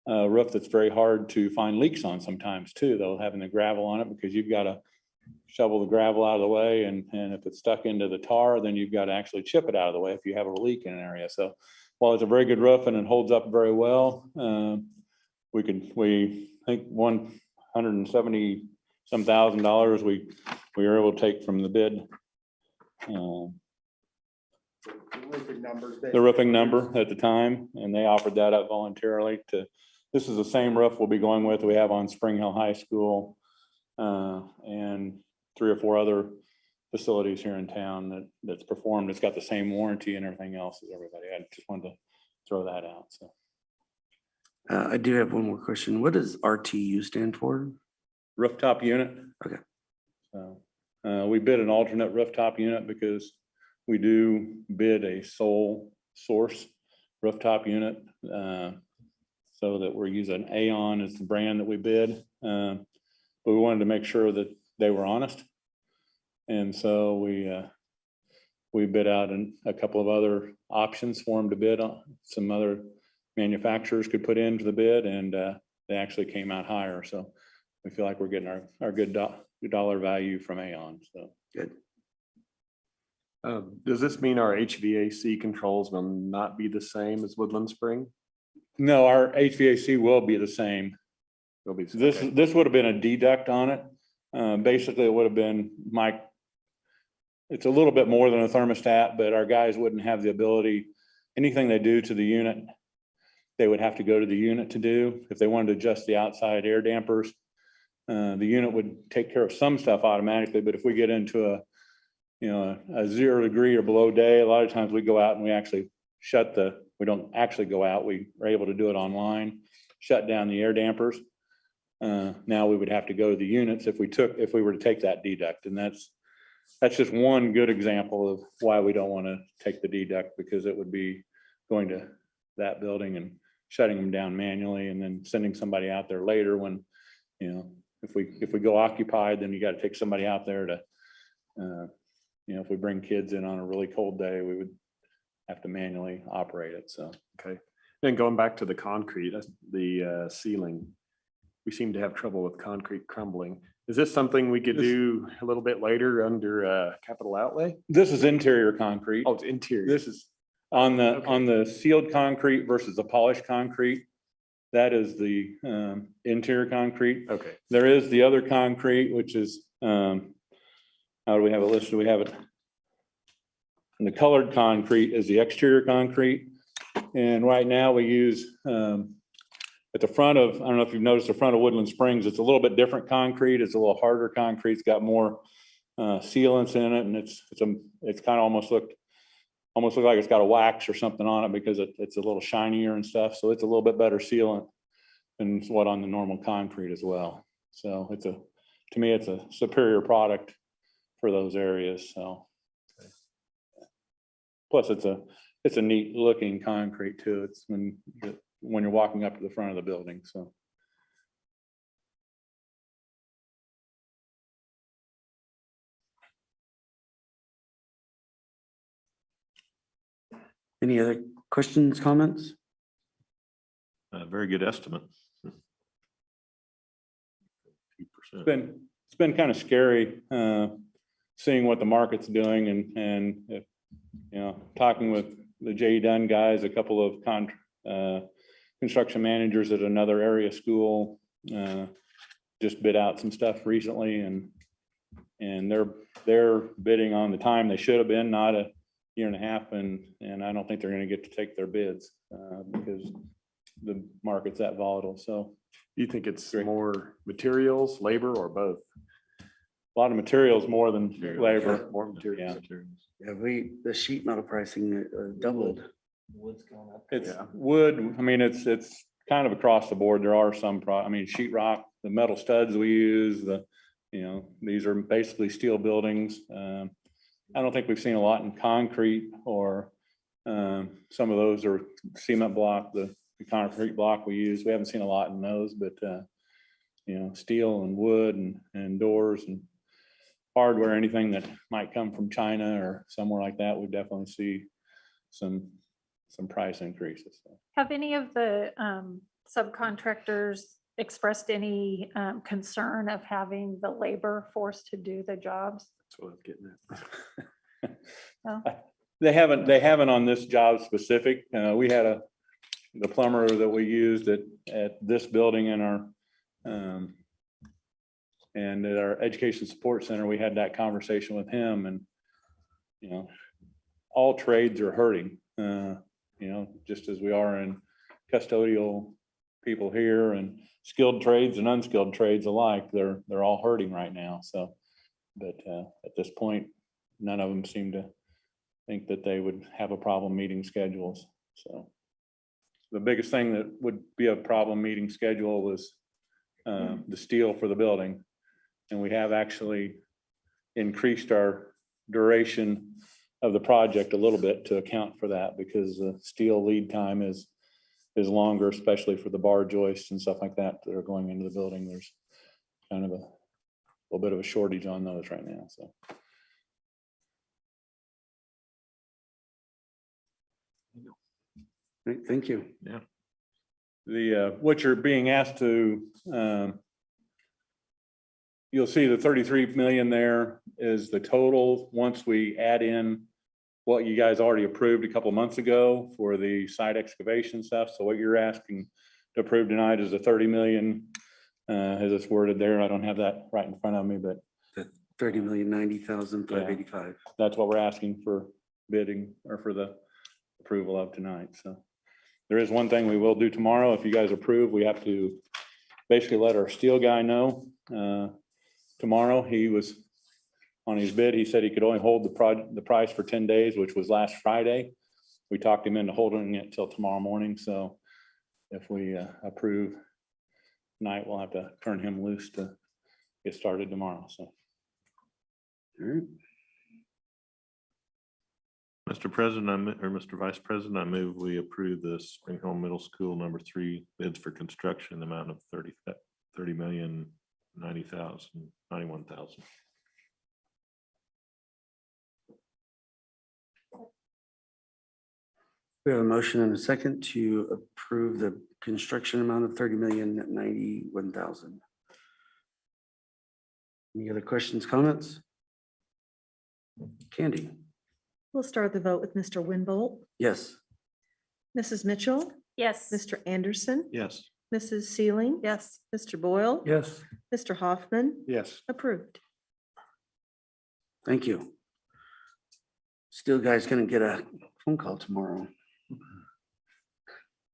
a roof that's very hard to find leaks on sometimes too, though, having the gravel on it, because you've got to shovel the gravel out of the way. And if it's stuck into the tar, then you've got to actually chip it out of the way if you have a leak in an area. So while it's a very good roof and it holds up very well, we think $170 some $1,000 we were able to take from the bid. The roofing number at the time, and they offered that up voluntarily this is the same roof we'll be going with we have on Spring Hill High School and 3 or 4 other facilities here in town that's performed. It's got the same warranty and everything else as everybody. I just wanted to throw that out. So I do have one more question. What does RTU stand for? Rooftop unit. Okay. So we bid an alternate rooftop unit because we do bid a sole source rooftop unit, so that we're using Aon as the brand that we bid. But we wanted to make sure that they were honest. And so we bid out a couple of other options for them to bid on. Some other manufacturers could put into the bid, and they actually came out higher. So we feel like we're getting our good dollar value from Aon. So good. Does this mean our HVAC controls will not be the same as Woodland Spring? no, our HVAC will be the same. It'll be This would have been a deduct on it. Basically, it would have been it's a little bit more than a thermostat, but our guys wouldn't have the ability, anything they do to the unit, they would have to go to the unit to do. If they wanted to adjust the outside air dampers, the unit would take care of some stuff automatically, but if we get into a 0 degree or below day, a lot of times we go out and we actually we don't actually go out, we are able to do it online, shut down the air dampers. Now we would have to go to the units if we were to take that deduct, and that's just one good example of why we don't want to take the deduct, because it would be going to that building and shutting them down manually and then sending somebody out there later when, if we go occupied, then you got to take somebody out there to, if we bring kids in on a really cold day, we would have to manually operate it. So. Okay. Then going back to the concrete, the ceiling, we seem to have trouble with concrete crumbling. Is this something we could do a little bit later under capital outlay? This is interior concrete. Oh, it's interior. This is on the sealed concrete versus the polished concrete. That is the interior concrete. Okay. There is the other concrete, which is, how do we have it listed? We have it. And the colored concrete is the exterior concrete. And right now we use, at the front of, I don't know if you've noticed the front of Woodland Springs, it's a little bit different concrete. It's a little harder concrete. It's got more sealants in it. And it's kind of almost look like it's got a wax or something on it because it's a little shinier and stuff. So it's a little bit better sealant than what on the normal concrete as well. So to me, it's a superior product for those areas. So plus it's a neat looking concrete too. It's when you're walking up to the front of the building. So. Any other questions, comments? Very good estimate. It's been kind of scary seeing what the market's doing and talking with the J. Dunn guys, a couple of construction managers at another area school just bid out some stuff recently, and they're bidding on the time they should have been, not a year and a half, and I don't think they're going to get to take their bids because the market's that volatile. So you think it's more materials, labor, or both? A lot of materials more than labor. More materials. Yeah, the sheet metal pricing doubled. It's wood. I mean, it's kind of across the board. There are some sheetrock, the metal studs we use, these are basically steel buildings. I don't think we've seen a lot in concrete or some of those are cement block, the concrete block we use. We haven't seen a lot in those, but steel and wood and doors and hardware, anything that might come from China or somewhere like that, we definitely see some price increases. Have any of the subcontractors expressed any concern of having the labor force to do the jobs? That's what I was getting No? at. They haven't on this job specific. We had the plumber that we used at this building in our and at our education support center, we had that conversation with him, and all trades are hurting, just as we are in custodial people here and skilled trades and unskilled trades alike. They're all hurting right now. So, but at this point, none of them seem to think that they would have a problem meeting schedules. So the biggest thing that would be a problem meeting schedule was the steel for the building. And we have actually increased our duration of the project a little bit to account for that, because the steel lead time is longer, especially for the bar joists and stuff like that are going into the building. There's kind of a little bit of a shortage on those right now. So. Great, thank you. Yeah. The what you're being asked to, you'll see the 33 million there is the total once we add in what you guys already approved a couple of months ago for the site excavation stuff. So what you're asking to approve tonight is the 30 million As it's worded there, I don't have that right in front of me, but 30,090,585. that's what we're asking for bidding or for the approval of tonight. So there is one thing we will do tomorrow. If you guys approve, we have to basically let our steel guy know. Tomorrow, he was on his bid. He said he could only hold the price for 10 days, which was last Friday. We talked him into holding it till tomorrow morning. So if we approve tonight, we'll have to turn him loose to get started tomorrow. So. All right. Mr. President, or Mr. Vice President, I move we approve the Spring Hill Middle School number 3 bids for construction, the amount of 30,090,091,000. We have a motion and a second to approve the construction amount of 30,091,000. Any other questions, comments? Candy? We'll start the vote with Mr. Winbolt, Yes. Mrs. Mitchell, Yes. Mr. Anderson, Yes. Mrs. Sealing. Yes. Mr. Boyle. Yes. Mr. Hoffman, Yes. approved. Thank you. Steel guy's gonna get a phone call tomorrow.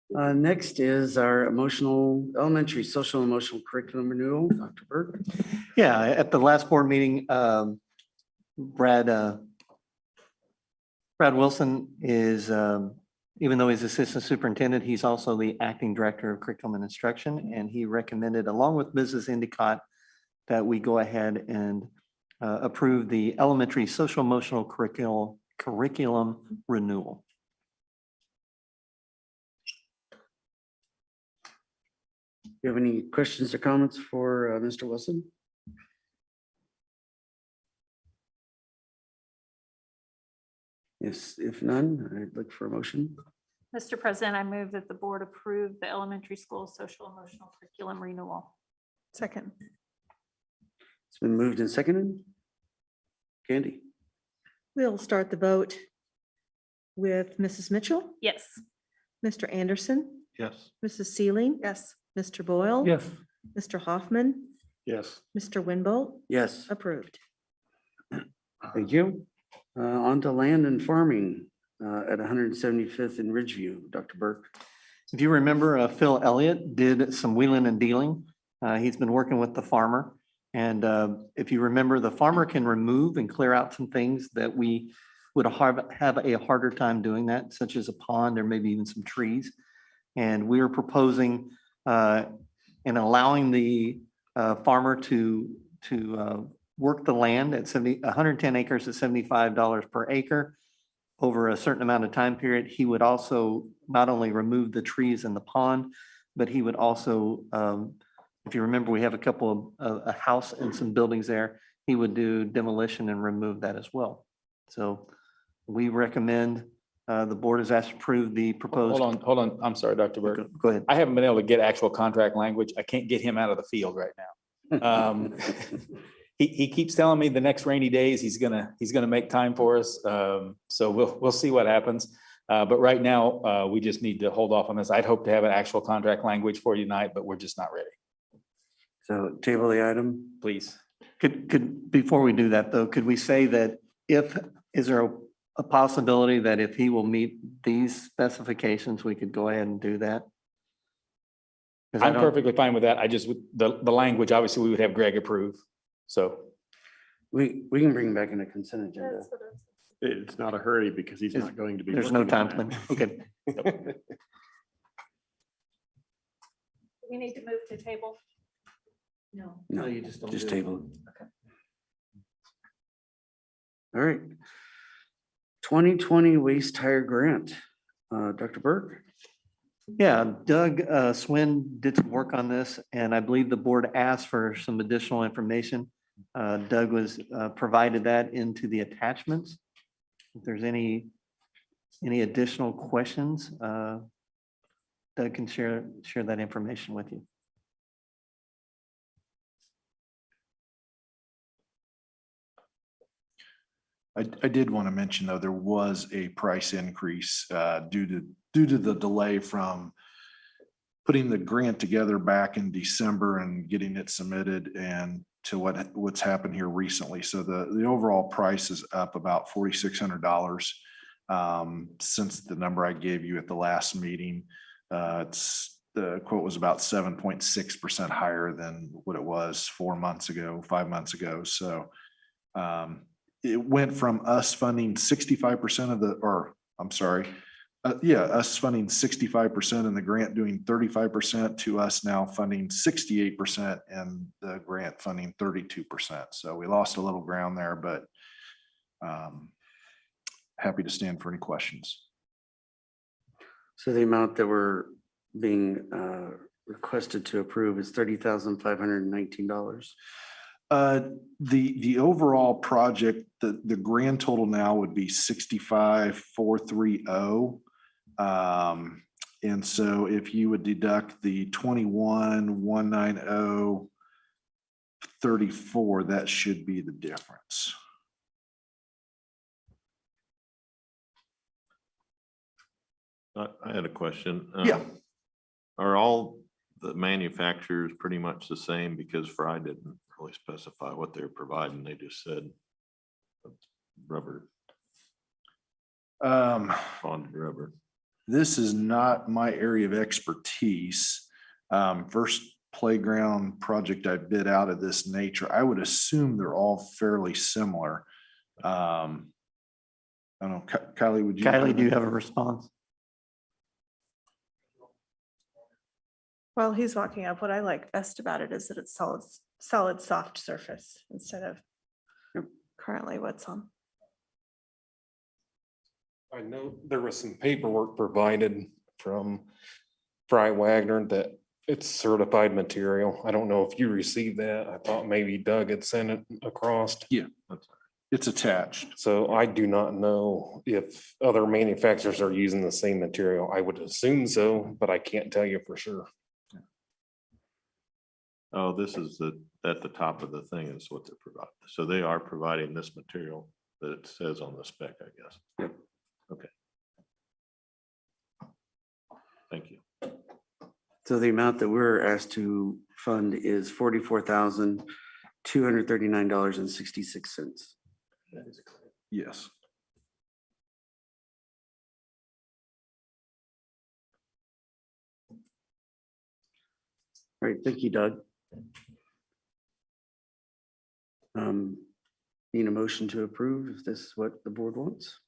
Next is our elementary social emotional curriculum renewal, Dr. Burke. Yeah, at the last board meeting, Brad Wilson is, even though he's assistant superintendent, he's also the acting director of curriculum and instruction. And he recommended, along with Mrs. Endicott, that we go ahead and approve the elementary social emotional curriculum renewal. You have any questions or comments for Mr. Wilson? Yes, if none, I'd look for a motion. Mr. President, I move that the board approve the elementary school social emotional curriculum renewal. Second. It's been moved and seconded. Candy? We'll start the vote with Mrs. Mitchell, Yes. Mr. Anderson, Yes. Mrs. Sealing. Yes. Mr. Boyle. Yes. Mr. Hoffman, Yes. Mr. Winbolt, Yes, approved. thank you. On to land and farming at 175th and Ridgeview, Dr. Burke. If you remember, Phil Elliott did some wheeling and dealing. He's been working with the farmer. And if you remember, the farmer can remove and clear out some things that we would have a harder time doing that, such as a pond or maybe even some trees. And we are proposing and allowing the farmer to work the land at 110 acres at $75 per acre over a certain amount of time period. He would also not only remove the trees in the pond, but he would also, if you remember, we have a couple of a house and some buildings there. He would do demolition and remove that as well. So we recommend the board has asked to approve the proposed. Hold on. I'm sorry, Dr. Burke. Go ahead. I haven't been able to get actual contract language. I can't get him out of the field right now. He keeps telling me the next rainy days, he's gonna make time for us. So we'll see what happens. But right now, we just need to hold off on this. I'd hope to have an actual contract language for you tonight, but we're just not ready. So table the item. Please. Before we do that though, could we say that is there a possibility that if he will meet these specifications, we could go ahead and do that? 'Cause I'm perfectly fine with that. I just, the language, obviously, we would have Greg approve. So. We can bring back in a consent agenda. It's not a hurry because he's not going to be. There's no working time on limit. that. Okay. We need to move to table. No, you just don't just do it. table it. All right. 2020 waste tire grant. Dr. Burke? Yeah, Doug Swin did some work on this, and I believe the board asked for some additional information. Doug was provided that into the attachments. If there's any additional questions, Doug can share that information with you. I did want to mention, though, there was a price increase due to the delay from putting the grant together back in December and getting it submitted and to what's happened here recently. So the overall price is up about $4,600 since the number I gave you at the last meeting. The quote was about 7.6% higher than what it was 4 months ago, 5 months ago. So it went from us funding 65% of the, or I'm sorry, us funding 65% and the grant doing 35% to us now funding 68% and the grant funding 32%. So we lost a little ground there, but happy to stand for any questions. So the amount that we're being requested to approve is $30,519. The overall project, the grand total now would be 65,430. And so if you would deduct the 21,190.34, that should be the difference. I had a question. Yeah. Are all the manufacturers pretty much the same? Because Fry didn't really specify what they're providing. They just said rubber. Bonded rubber. This is not my area of expertise. First playground project I bid out of this nature, I would assume they're all fairly similar. I don't know, Kylie, would you? Kylie, do you have a response? While he's walking up, what I like best about it is that it's solid, soft surface instead of currently what's on. I know there was some paperwork provided from Fry Wagner that it's certified material. I don't know if you received that. I thought maybe Doug had sent it across. Yeah, it's attached. So I do not know if other manufacturers are using the same material. I would assume so, but I can't tell you for sure. Oh, this is at the top of the thing is what they're providing. So they are providing this material that it says on the spec, I guess. Yep. Okay. Thank you. So the amount that we're asked to fund is $44,239.66. Yes. All right, thank you, Doug. Need a motion to approve if this is what the board wants.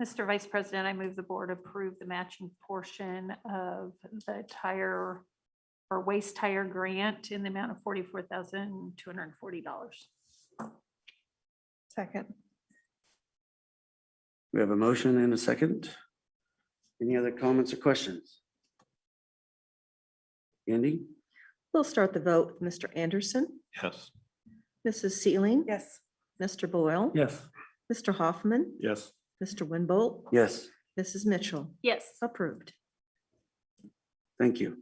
Mr. Vice President, I move the board approve the matching portion of the tire or waste tire grant in the amount of $44,240. Second. We have a motion and a second. Any other comments or questions? Andy? We'll start the vote with Mr. Anderson, Yes. Mrs. Sealing. Yes. Mr. Boyle. Yes. Mr. Hoffman, Yes. Mr. Winbolt, Yes, Mrs. Mitchell. Yes. Approved. thank you.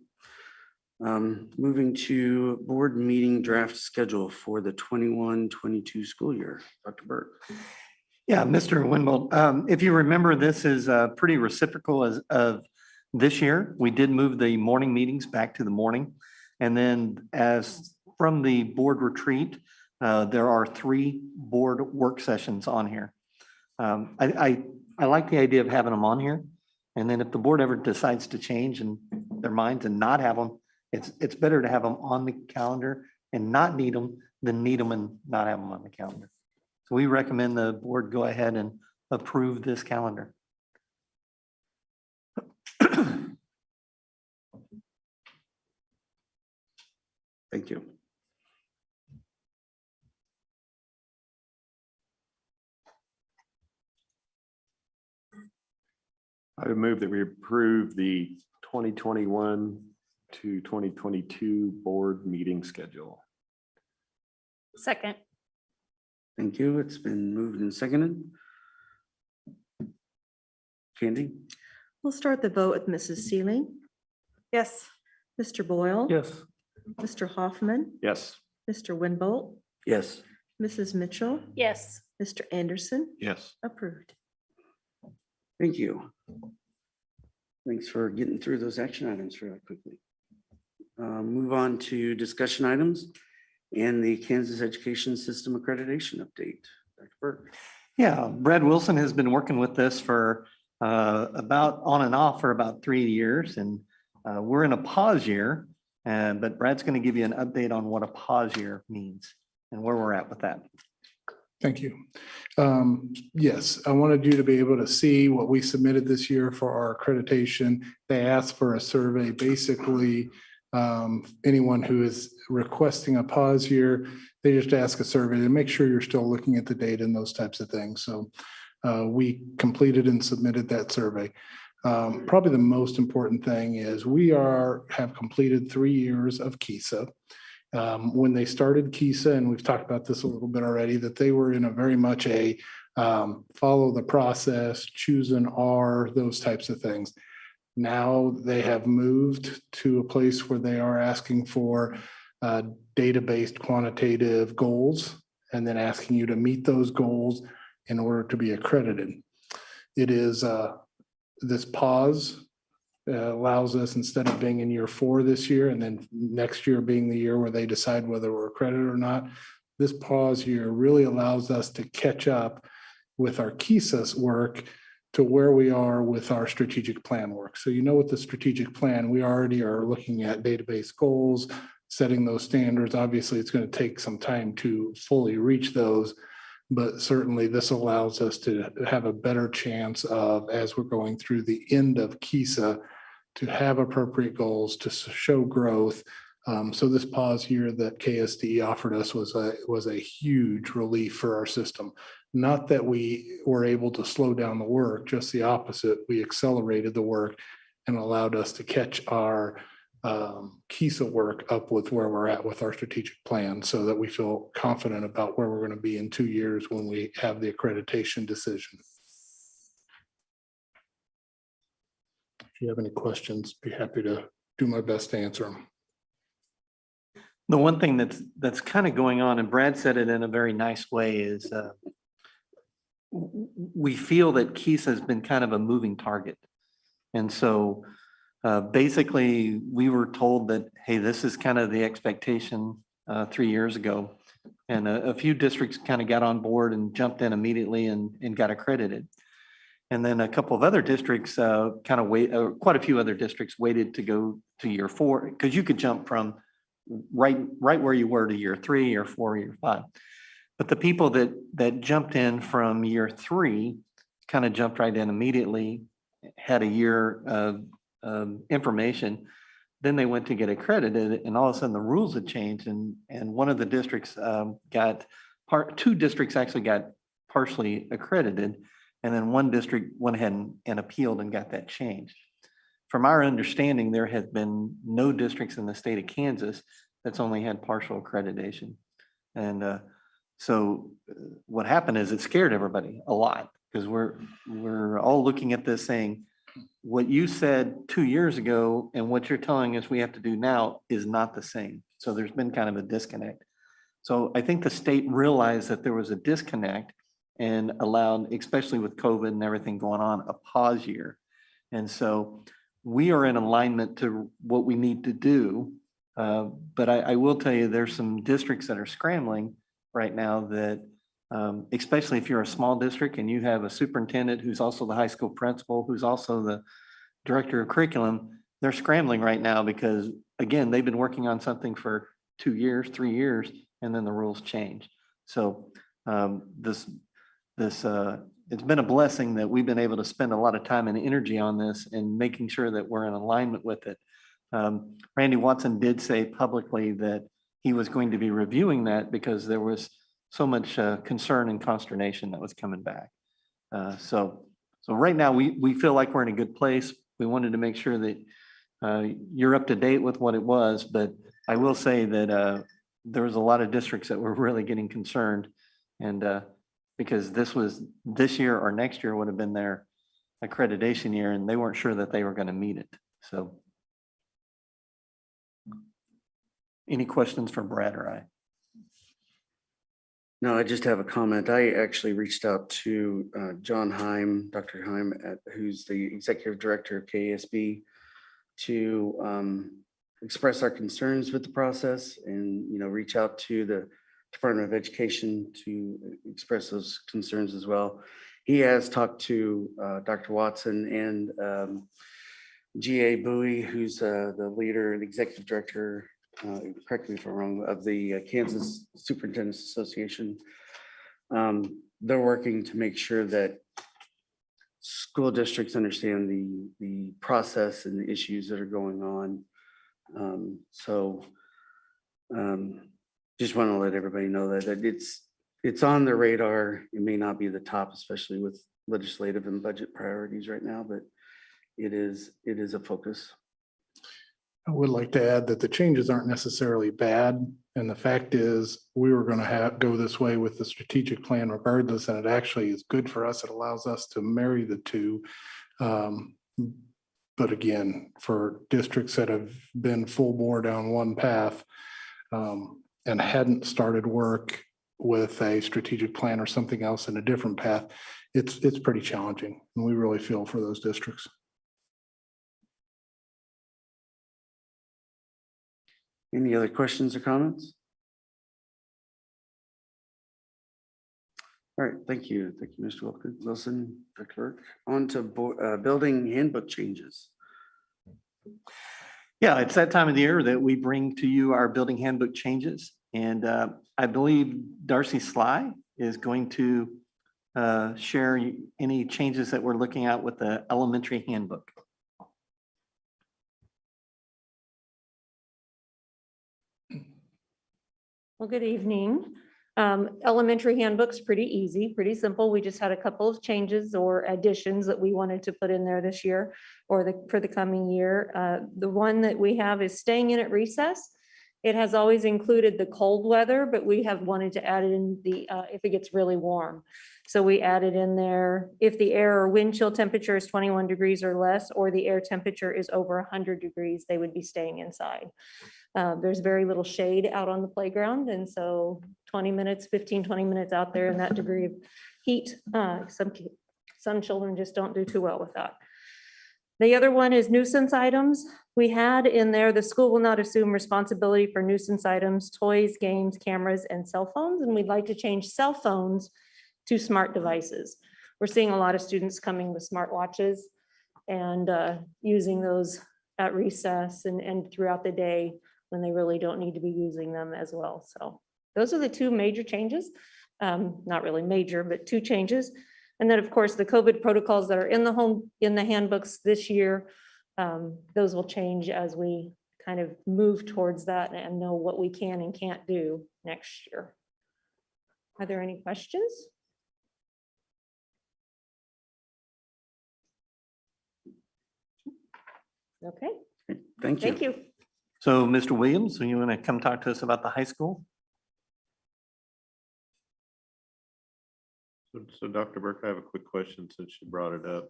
Moving to board meeting draft schedule for the 21-22 school year. Dr. Burke. Yeah, Mr. Winbold, if you remember, this is pretty reciprocal of this year. We did move the morning meetings back to the morning. And then as from the board retreat, there are 3 board work sessions on here. I like the idea of having them on here. And then if the board ever decides to change in their minds and not have them, it's better to have them on the calendar and not need them than need them and not have them on the calendar. So we recommend the board go ahead and approve this calendar. Thank you. I would move that we approve the 2021 to 2022 board meeting schedule. Second. Thank you. It's been moved and seconded. Candy? We'll start the vote with Mrs. Sealing. Yes. Mr. Boyle. Yes. Mr. Hoffman, Yes. Mr. Winbolt, Yes, Mrs. Mitchell, Yes. Mr. Anderson. Yes. Approved. Thank you. Thanks for getting through those action items fairly quickly. Move on to discussion items and the Kansas Education System Accreditation update. Dr. Burke. Yeah, Brad Wilson has been working with this for about on and off for about 3 years, and we're in a pause year. But Brad's going to give you an update on what a pause year means and where we're at with that. Thank you. Yes, I wanted you to be able to see what we submitted this year for our accreditation. They asked for a survey. Basically, anyone who is requesting a pause year, they just ask a survey to make sure you're still looking at the data and those types of things. So we completed and submitted that survey. Probably the most important thing is we have completed 3 years of KISA. When they started KISA, and we've talked about this a little bit already, that they were in a very much a follow the process, choose an R, those types of things. Now they have moved to a place where they are asking for data-based quantitative goals and then asking you to meet those goals in order to be accredited. It is this pause allows us, instead of being in year 4 this year and then next year being the year where they decide whether we're accredited or not, this pause year really allows us to catch up with our KISA work to where we are with our strategic plan work. So with the strategic plan, we already are looking at database goals, setting those standards. Obviously, it's going to take some time to fully reach those, but certainly this allows us to have a better chance of, as we're going through the end of KISA, to have appropriate goals, to show growth. So this pause year that KSDE offered us was a huge relief for our system. Not that we were able to slow down the work, just the opposite. We accelerated the work and allowed us to catch our KISA work up with where we're at with our strategic plan, so that we feel confident about where we're going to be in 2 years when we have the accreditation decision. If you have any questions, be happy to do my best to answer them. The one thing that's kind of going on, and Brad said it in a very nice way, is we feel that KISA has been kind of a moving target. And so basically we were told that, hey, this is kind of the expectation 3 years ago. And a few districts kind of got on board and jumped in immediately and got accredited. And then a couple of other districts quite a few other districts waited to go to year 4, because you could jump from right where you were to year 3, year 4, year 5. But the people that jumped in from year 3 kind of jumped right in immediately, had a year of information. Then they went to get accredited, and all of a sudden the rules had changed, and one of the districts two districts actually got partially accredited, and then one district went ahead and appealed and got that changed. From our understanding, there has been no districts in the state of Kansas that's only had partial accreditation. And so what happened is it scared everybody a lot, because we're all looking at this saying, what you said 2 years ago and what you're telling us we have to do now is not the same. So there's been kind of a disconnect. So I think the state realized that there was a disconnect and allowed, especially with COVID and everything going on, a pause year. And so we are in alignment to what we need to do. But I will tell you, there's some districts that are scrambling right now that, especially if you're a small district and you have a superintendent who's also the high school principal, who's also the director of curriculum, they're scrambling right now because, again, they've been working on something for 2 years, 3 years, and then the rules change. So it's been a blessing that we've been able to spend a lot of time and energy on this and making sure that we're in alignment with it. Randy Watson did say publicly that he was going to be reviewing that because there was so much concern and consternation that was coming back. So right now we feel like we're in a good place. We wanted to make sure that you're up to date with what it was, but I will say that there was a lot of districts that were really getting concerned, and because this year or next year would have been their accreditation year, and they weren't sure that they were going to meet it. So any questions for Brad or I? No, I just have a comment. I actually reached out to John Heim, Dr. Heim, who's the executive director of KSB, to express our concerns with the process and, reach out to the Department of Education to express those concerns as well. He has talked to Dr. Watson and G.A. Bowie, who's the leader, the executive director, correct me if I'm wrong, of the Kansas Superintendent's Association. They're working to make sure that school districts understand the process and the issues that are going on. Just want to let everybody know that it's on the radar. It may not be the top, especially with legislative and budget priorities right now, but it is a focus. I would like to add that the changes aren't necessarily bad. And the fact is, we were going to go this way with the strategic plan regardless, and it actually is good for us. It allows us to marry the two. But again, for districts that have been full bore down one path and hadn't started work with a strategic plan or something else in a different path, it's pretty challenging. And we really feel for those districts. Any other questions or comments? All right, thank you. Thank you, Mr. Wilson, Dr. Burke. On to building handbook changes. Yeah, it's that time of the year that we bring to you our building handbook changes. And I believe Darcy Sly is going to share any changes that we're looking at with the elementary handbook. Well, good evening. Elementary handbook's pretty easy, pretty simple. We just had a couple of changes or additions that we wanted to put in there this year or for the coming year. The one that we have is staying in at recess. It has always included the cold weather, but we have wanted to add it in if it gets really warm. So we added in there, if the air or wind chill temperature is 21 degrees or less, or the air temperature is over 100 degrees, they would be staying inside. There's very little shade out on the playground. And so 20 minutes, 15, 20 minutes out there in that degree of heat, some children just don't do too well with that. The other one is nuisance items. We had in there, the school will not assume responsibility for nuisance items, toys, games, cameras, and cell phones. And we'd like to change cell phones to smart devices. We're seeing a lot of students coming with smartwatches and using those at recess and throughout the day when they really don't need to be using them as well. So those are the two major changes. Not really major, but two changes. And then of course, the COVID protocols that are in the handbooks this year, those will change as we kind of move towards that and know what we can and can't do next year. Are there any questions? Okay. Thank you. Thank you. So Mr. Williams, you want to come talk to us about the high school? So Dr. Burke, I have a quick question since you brought it up.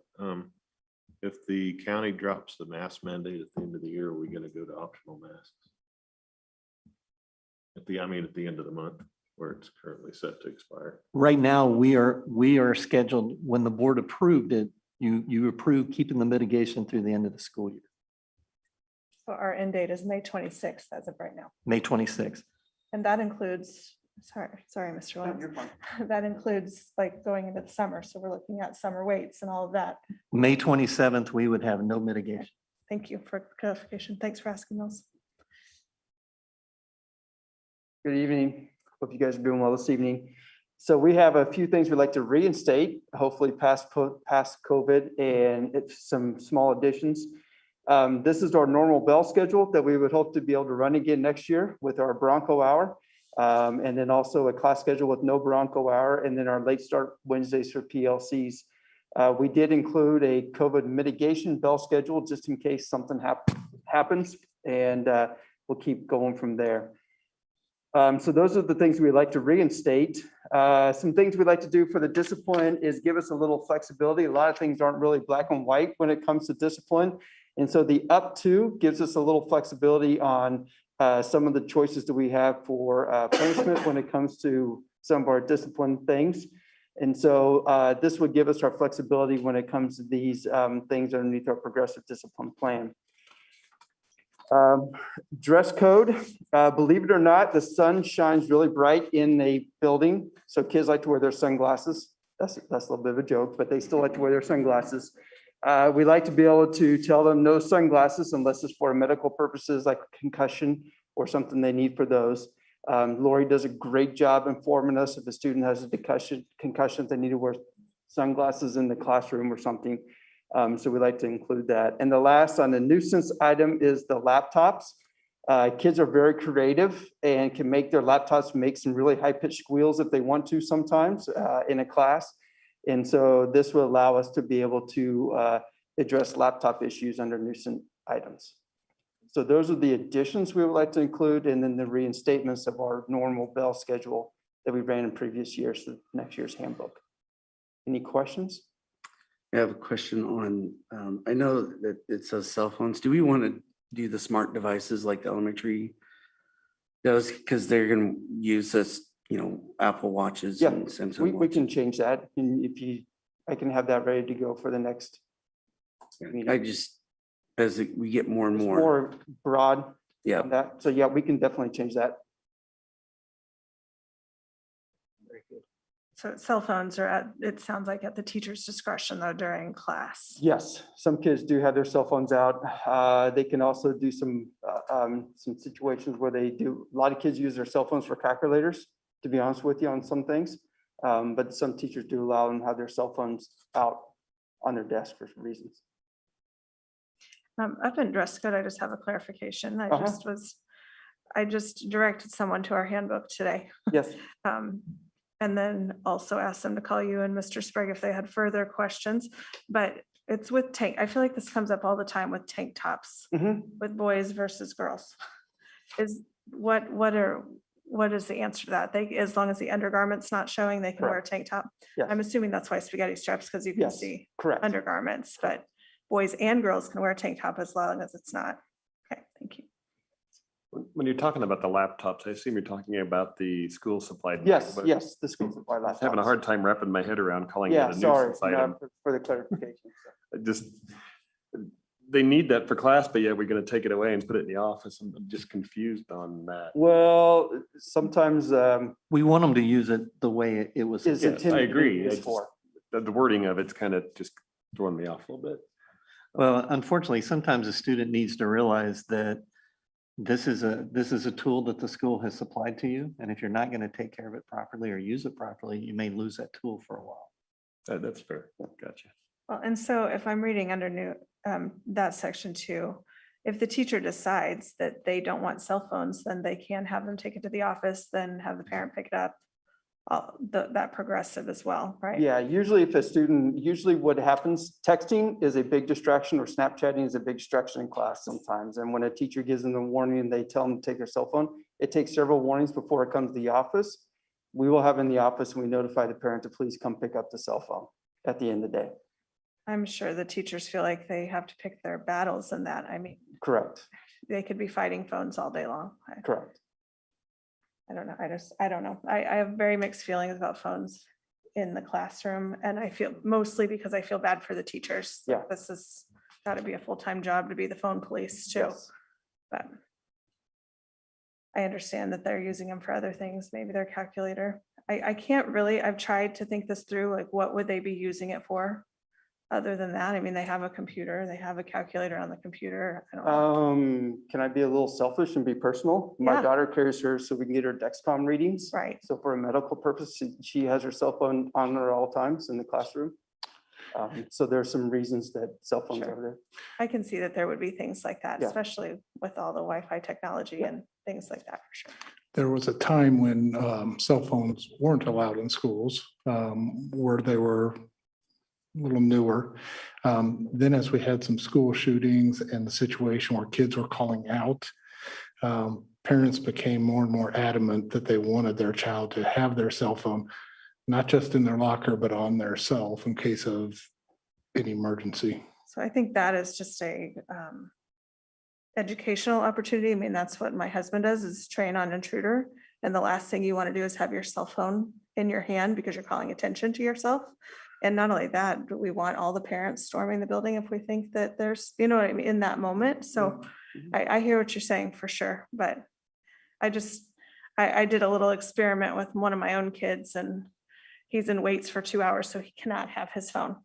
If the county drops the mask mandate at the end of the year, are we going to go to optional masks? At the end of the month where it's currently set to expire. Right now, we are scheduled, when the board approved it, you approved keeping the mitigation through the end of the school year, So our end date is May 26th as of right now. May 26th. And that includes, sorry, Mr. Williams. That includes like going into the summer. So we're looking at summer weights and all of that. May 27th, we would have no mitigation. Thank you for clarification. Thanks for asking those. Good evening. Hope you guys are doing well this evening. So we have a few things we'd like to reinstate, hopefully past COVID, and it's some small additions. This is our normal bell schedule that we would hope to be able to run again next year with our Bronco hour. And then also a class schedule with no Bronco hour, and then our late start Wednesdays for PLCs. We did include a COVID mitigation bell schedule just in case something happens, and we'll keep going from there. So those are the things we'd like to reinstate. Some things we'd like to do for the discipline is give us a little flexibility. A lot of things aren't really black and white when it comes to discipline. And so the up to gives us a little flexibility on some of the choices that we have for punishment when it comes to some of our discipline things. And so this would give us our flexibility when it comes to these things underneath our progressive discipline plan. Dress code, believe it or not, the sun shines really bright in a building. So kids like to wear their sunglasses. That's a little bit of a joke, but they still like to wear their sunglasses. We like to be able to tell them no sunglasses unless it's for medical purposes like concussion or something they need for those. Lori does a great job informing us if a student has a concussion, they need to wear sunglasses in the classroom or something. So we like to include that. And the last on the nuisance item is the laptops. Kids are very creative and can make their laptops make some really high-pitched squeals if they want to sometimes in a class. And so this will allow us to be able to address laptop issues under nuisance items. So those are the additions we would like to include, and then the reinstatements of our normal bell schedule that we ran in previous years, the next year's handbook. Any questions? I have a question on, I know that it says cell phones. Do we want to do the smart devices like the elementary does? Because they're going to use this, you know, Apple Watches Yeah, and Samsung we watches. can change that. And I can have that ready to go for the next meeting. I just, as we get more and It's more. more broad. Yeah. on that. So yeah, we can definitely change that. So cell phones are at, it sounds like at the teacher's discretion though during class. Yes, some kids do have their cell phones out. They can also do some situations where they do, a lot of kids use their cell phones for calculators, to be honest with you, on some things. But some teachers do allow them to have their cell phones out on their desk for some reasons. I've been dress code. I just have a clarification. I just directed someone to our handbook today. Yes. And then also asked them to call you and Mr. Sprague if they had further questions, but it's with tank. I feel like this comes up all the time with tank tops, with boys versus girls. What is the answer to that? As long as the undergarment's not showing, they can wear a tank top. Yes. I'm assuming that's why spaghetti straps, because you can Yes, see correct. undergarments, but boys and girls can wear a tank top as long as it's not. Okay, thank you. When you're talking about the laptops, I assume you're talking about the school supply. Yes, but yes, the school supply I was laptops. having a hard time wrapping my head around calling it Yeah, a sorry nuisance item. for the clarification. Just, they need that for class, but yet we're going to take it away and put it in the office. I'm just confused on that. Well, sometimes We want them to use it the way it was. is Yes, I intended to be agree. used for. The wording of it's kind of just throwing me off a little bit. Well, unfortunately, sometimes a student needs to realize that this is a tool that the school has supplied to you. And if you're not going to take care of it properly or use it properly, you may lose that tool for a while. That's fair. Gotcha. Well, and so if I'm reading under that section 2, if the teacher decides that they don't want cell phones, then they can have them take it to the office, then have the parent pick it up. That progressive as well, right? Yeah, usually if a student, usually what happens, texting is a big distraction, or Snapchatting is a big distraction in class sometimes. And when a teacher gives them a warning and they tell them to take their cell phone, it takes several warnings before it comes to the office. We will have in the office and we notify the parent to please come pick up the cell phone at the end of the day. I'm sure the teachers feel like they have to pick their battles in that. I mean, Correct, they could be fighting phones all day long. correct. I don't know. I don't know. I have very mixed feelings about phones in the classroom, and I feel mostly because I feel bad for the teachers. Yeah. This has got to be a full-time job to be the phone police too. Yes. But I understand that they're using them for other things, maybe their calculator. I can't really, I've tried to think this through, like what would they be using it for? Other than that, I mean, they have a computer, they have a calculator on the computer. I don't know. Can I be a little selfish and be personal? My Yeah. daughter carries hers so we can get her Dexcom readings. Right. So for a medical purpose, she has her cell phone on her all times in the classroom. So there's some reasons that cell phones Sure. are there. I can see that there would be things like that, Yeah. especially with all the Wi-Fi technology and things like that for sure. There was a time when cell phones weren't allowed in schools, where they were a little newer. Then as we had some school shootings and the situation where kids were calling out, parents became more and more adamant that they wanted their child to have their cell phone, not just in their locker, but on their self in case of any emergency. So I think that is just a educational opportunity. I mean, that's what my husband does, is train on intruder. And the last thing you want to do is have your cell phone in your hand because you're calling attention to yourself. And not only that, but we want all the parents storming the building if we think that there's, you know what I mean, in that moment. So I hear what you're saying for sure, but I did a little experiment with one of my own kids and he's in weights for 2 hours, so he cannot have his phone.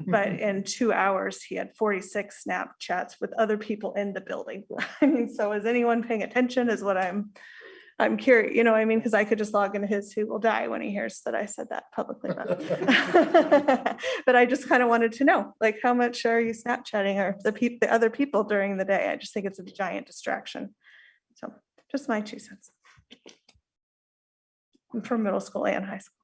But in 2 hours, he had 46 Snapchats with other people in the building. I mean, so is anyone paying attention is what I'm curious, you know what I mean? Because I could just log into his, who will die when he hears that I said that publicly. But I just kind of wanted to know, like, how much are you Snapchatting or the other people during the day? I just think it's a giant distraction. So just my 2 cents. For middle school and high school.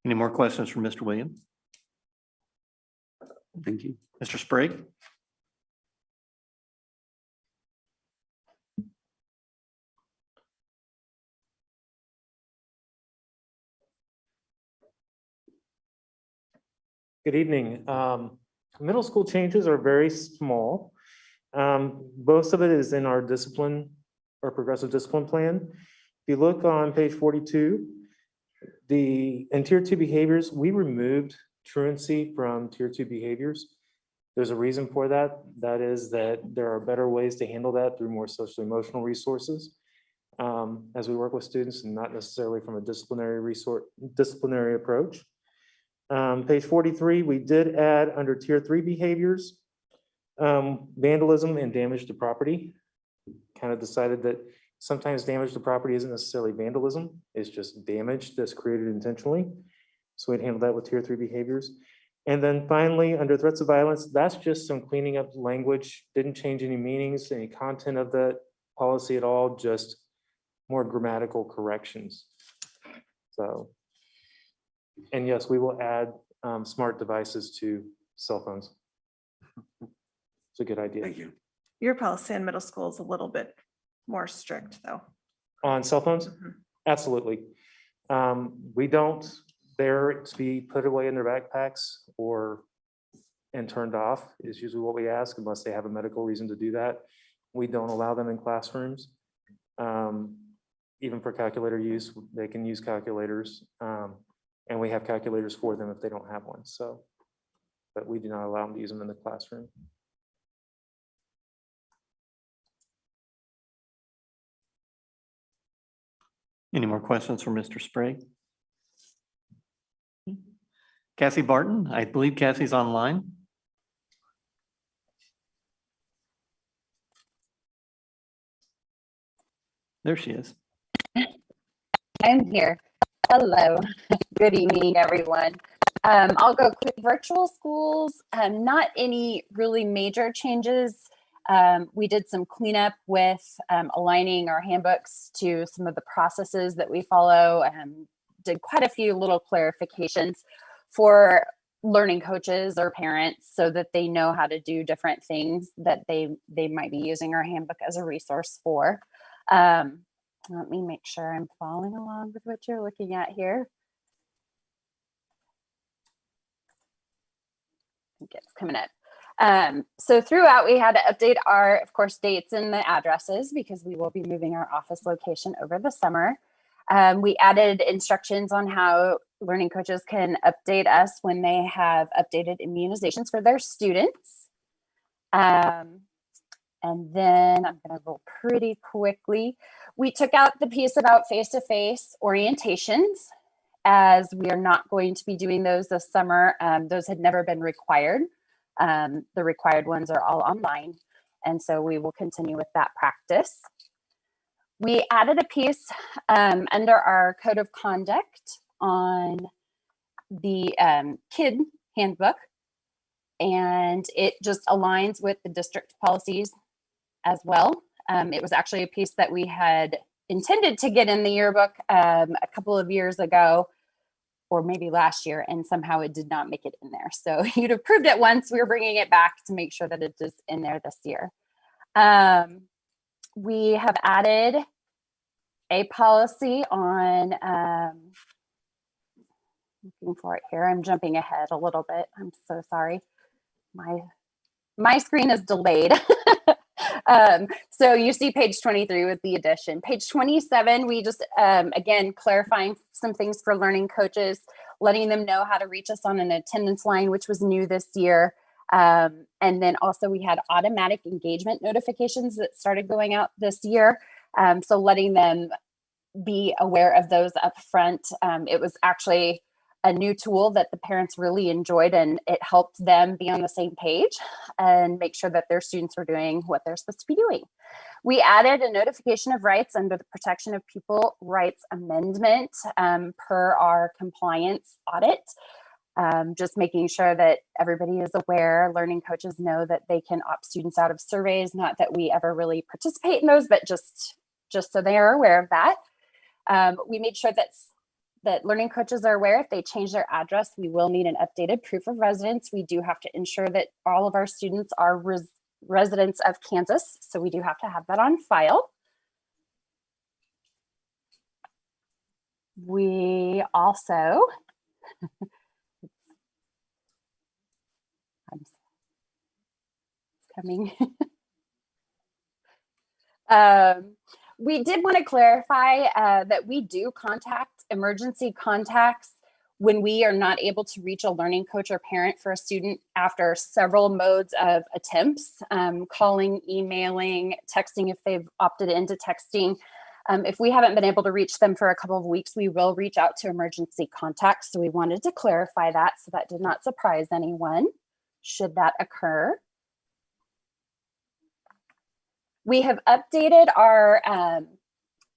Any more questions for Mr. Williams? Thank you. Mr. Sprague? Good evening. Middle school changes are very small. Most of it is in our discipline or progressive discipline plan. If you look on page 42, in tier 2 behaviors, we removed truancy from tier 2 behaviors. There's a reason for that. That is that there are better ways to handle that through more social emotional resources as we work with students and not necessarily from a disciplinary approach. Page 43, we did add under tier 3 behaviors, vandalism and damage to property. Kind of decided that sometimes damage to property isn't necessarily vandalism, it's just damage that's created intentionally. So we'd handle that with tier 3 behaviors. And then finally, under threats of violence, that's just some cleaning up language, didn't change any meanings, any content of that policy at all, just more grammatical corrections. So, and yes, we will add smart devices to cell phones. It's a good idea. Thank you. Your policy in middle school is a little bit more strict though. On cell phones? Absolutely. We don't dare to be put away in their backpacks and turned off is usually what we ask unless they have a medical reason to do that. We don't allow them in classrooms. Even for calculator use, they can use calculators. And we have calculators for them if they don't have one. So, but we do not allow them to use them in the classroom. Any more questions for Mr. Sprague? Cassie Barton, I believe Cassie's online. There she is. I'm here. Hello. Good evening, everyone. I'll go quick. Virtual schools, not any really major changes. We did some cleanup with aligning our handbooks to some of the processes that we follow, did quite a few little clarifications for learning coaches or parents so that they know how to do different things that they might be using our handbook as a resource for. Let me make sure I'm following along with what you're looking at here. I think it's coming up. So throughout, we had to update our, of course, dates and the addresses because we will be moving our office location over the summer. We added instructions on how learning coaches can update us when they have updated immunizations for their students. And then I'm going to go pretty quickly. We took out the piece about face-to-face orientations as we are not going to be doing those this summer. Those had never been required. The required ones are all online. And so we will continue with that practice. We added a piece under our code of conduct on the kid handbook, and it just aligns with the district policies as well. It was actually a piece that we had intended to get in the yearbook a couple of years ago, or maybe last year, and somehow it did not make it in there. So you'd approved it once, we were bringing it back to make sure that it is in there this year. We have added a policy on, looking for it here, I'm jumping ahead a little bit, I'm so sorry. My my screen is delayed. So you see page 23 with the addition. Page 27, we just, again, clarifying some things for learning coaches, letting them know how to reach us on an attendance line, which was new this year. And then also we had automatic engagement notifications that started going out this year. So letting them be aware of those up front. It was actually a new tool that the parents really enjoyed, and it helped them be on the same page and make sure that their students were doing what they're supposed to be doing. We added a notification of rights under the Protection of People Rights Amendment per our compliance audit. Just making sure that everybody is aware, learning coaches know that they can opt students out of surveys, not that we ever really participate in those, but just so they are aware of that. We made sure that learning coaches are aware if they change their address, we will need an updated proof of residence. We do have to ensure that all of our students are residents of Kansas, so we do have to have that on file. We also, it's coming. We did want to clarify that we do contact emergency contacts when we are not able to reach a learning coach or parent for a student after several modes of attempts, calling, emailing, texting if they've opted into texting. If we haven't been able to reach them for a couple of weeks, we will reach out to emergency contacts. So we wanted to clarify that so that did not surprise anyone should that occur. We have updated our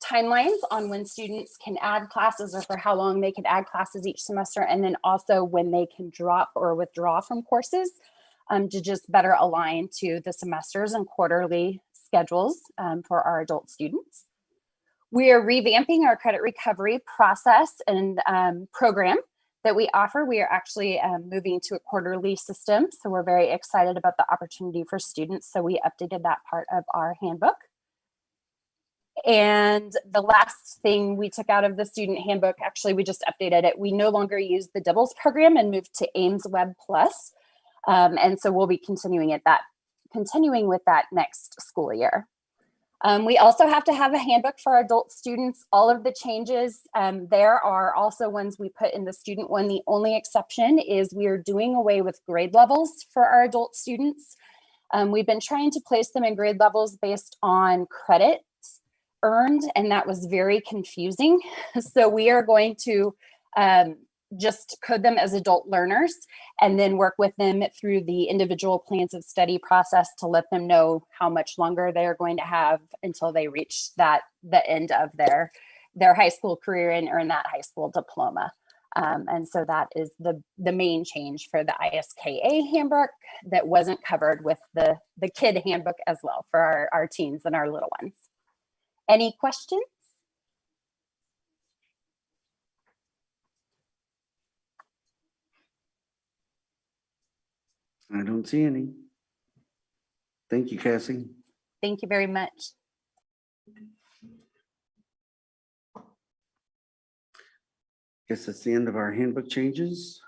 timelines on when students can add classes or for how long they can add classes each semester, and then also when they can drop or withdraw from courses to just better align to the semesters and quarterly schedules for our adult students. We are revamping our credit recovery process and program that we offer. We are actually moving to a quarterly system. So we're very excited about the opportunity for students. So we updated that part of our handbook. And the last thing we took out of the student handbook, actually, we just updated it. We no longer use the doubles program and moved to Ames Web Plus. And so we'll be continuing with that next school year. We also have to have a handbook for our adult students. All of the changes there are also ones we put in the student one. The only exception is we are doing away with grade levels for our adult students. We've been trying to place them in grade levels based on credits earned, and that was very confusing. So we are going to just code them as adult learners and then work with them through the individual plans of study process to let them know how much longer they're going to have until they reach the end of their high school career and earn that high school diploma. And so that is the main change for the ISKA handbook that wasn't covered with the kid handbook as well for our teens and our little ones. Any questions? I don't see any. Thank you, Cassie. Thank you very much. Guess that's the end of our handbook changes.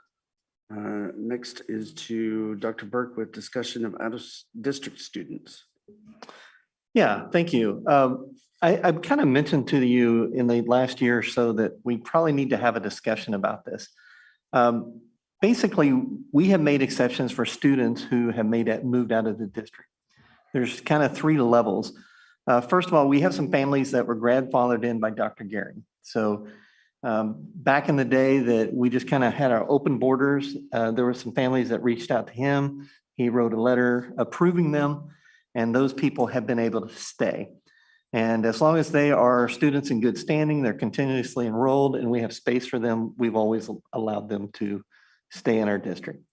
Next is to Dr. Burke with discussion of out-of-district students. Yeah, thank you. I've kind of mentioned to you in the last year or so that we probably need to have a discussion about this. Basically, we have made exceptions for students who have moved out of the district. There's kind of three levels. First of all, we have some families that were grandfathered in by Dr. Gehring. So back in the day that we just kind of had our open borders, there were some families that reached out to him. He wrote a letter approving them, and those people have been able to stay. And as long as they are students in good standing, they're continuously enrolled, and we have space for them, we've always allowed them to stay in our district,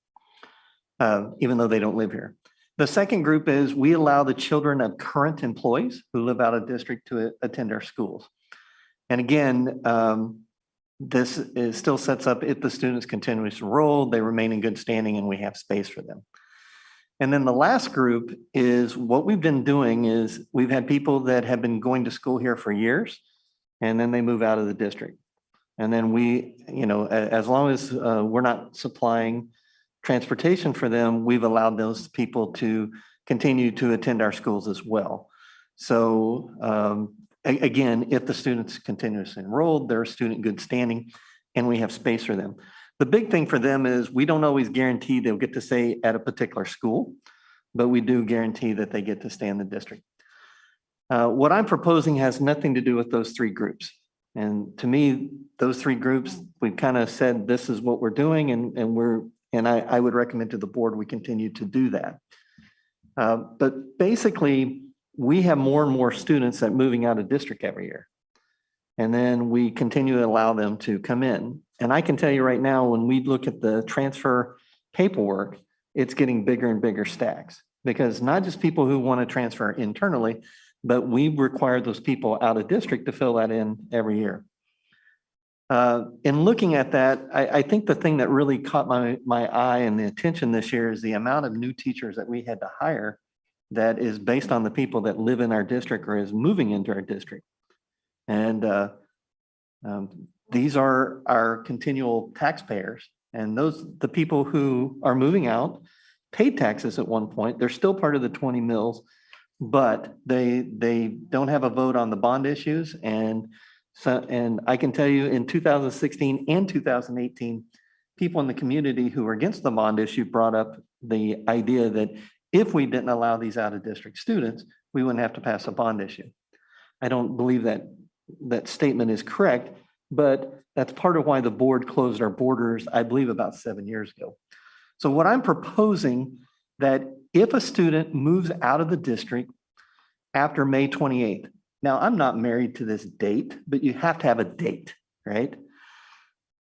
even though they don't live here. The second group is we allow the children of current employees who live out of district to attend our schools. And again, this still sets up if the students continuously enrolled, they remain in good standing, and we have space for them. And then the last group is what we've been doing is we've had people that have been going to school here for years, and then they move out of the district. And then we, as long as we're not supplying transportation for them, we've allowed those people to continue to attend our schools as well. So again, if the student's continuously enrolled, they're a student in good standing, and we have space for them. The big thing for them is we don't always guarantee they'll get to stay at a particular school, but we do guarantee that they get to stay in the district. What I'm proposing has nothing to do with those three groups. And to me, those three groups, we've kind of said, this is what we're doing, and I would recommend to the board, we continue to do that. But basically, we have more and more students that are moving out of district every year. And then we continue to allow them to come in. And I can tell you right now, when we look at the transfer paperwork, it's getting bigger and bigger stacks, because not just people who want to transfer internally, but we require those people out of district to fill that in every year. In looking at that, I think the thing that really caught my eye and the attention this year is the amount of new teachers that we had to hire that is based on the people that live in our district or is moving into our district. And these are our continual taxpayers. And the people who are moving out paid taxes at one point. They're still part of the 20 mills, but they don't have a vote on the bond issues. And I can tell you in 2016 and 2018, people in the community who were against the bond issue brought up the idea that if we didn't allow these out of district students, we wouldn't have to pass a bond issue. I don't believe that statement is correct, but that's part of why the board closed our borders, I believe, about 7 years ago. So what I'm proposing, that if a student moves out of the district after May 28th, now I'm not married to this date, but you have to have a date, right?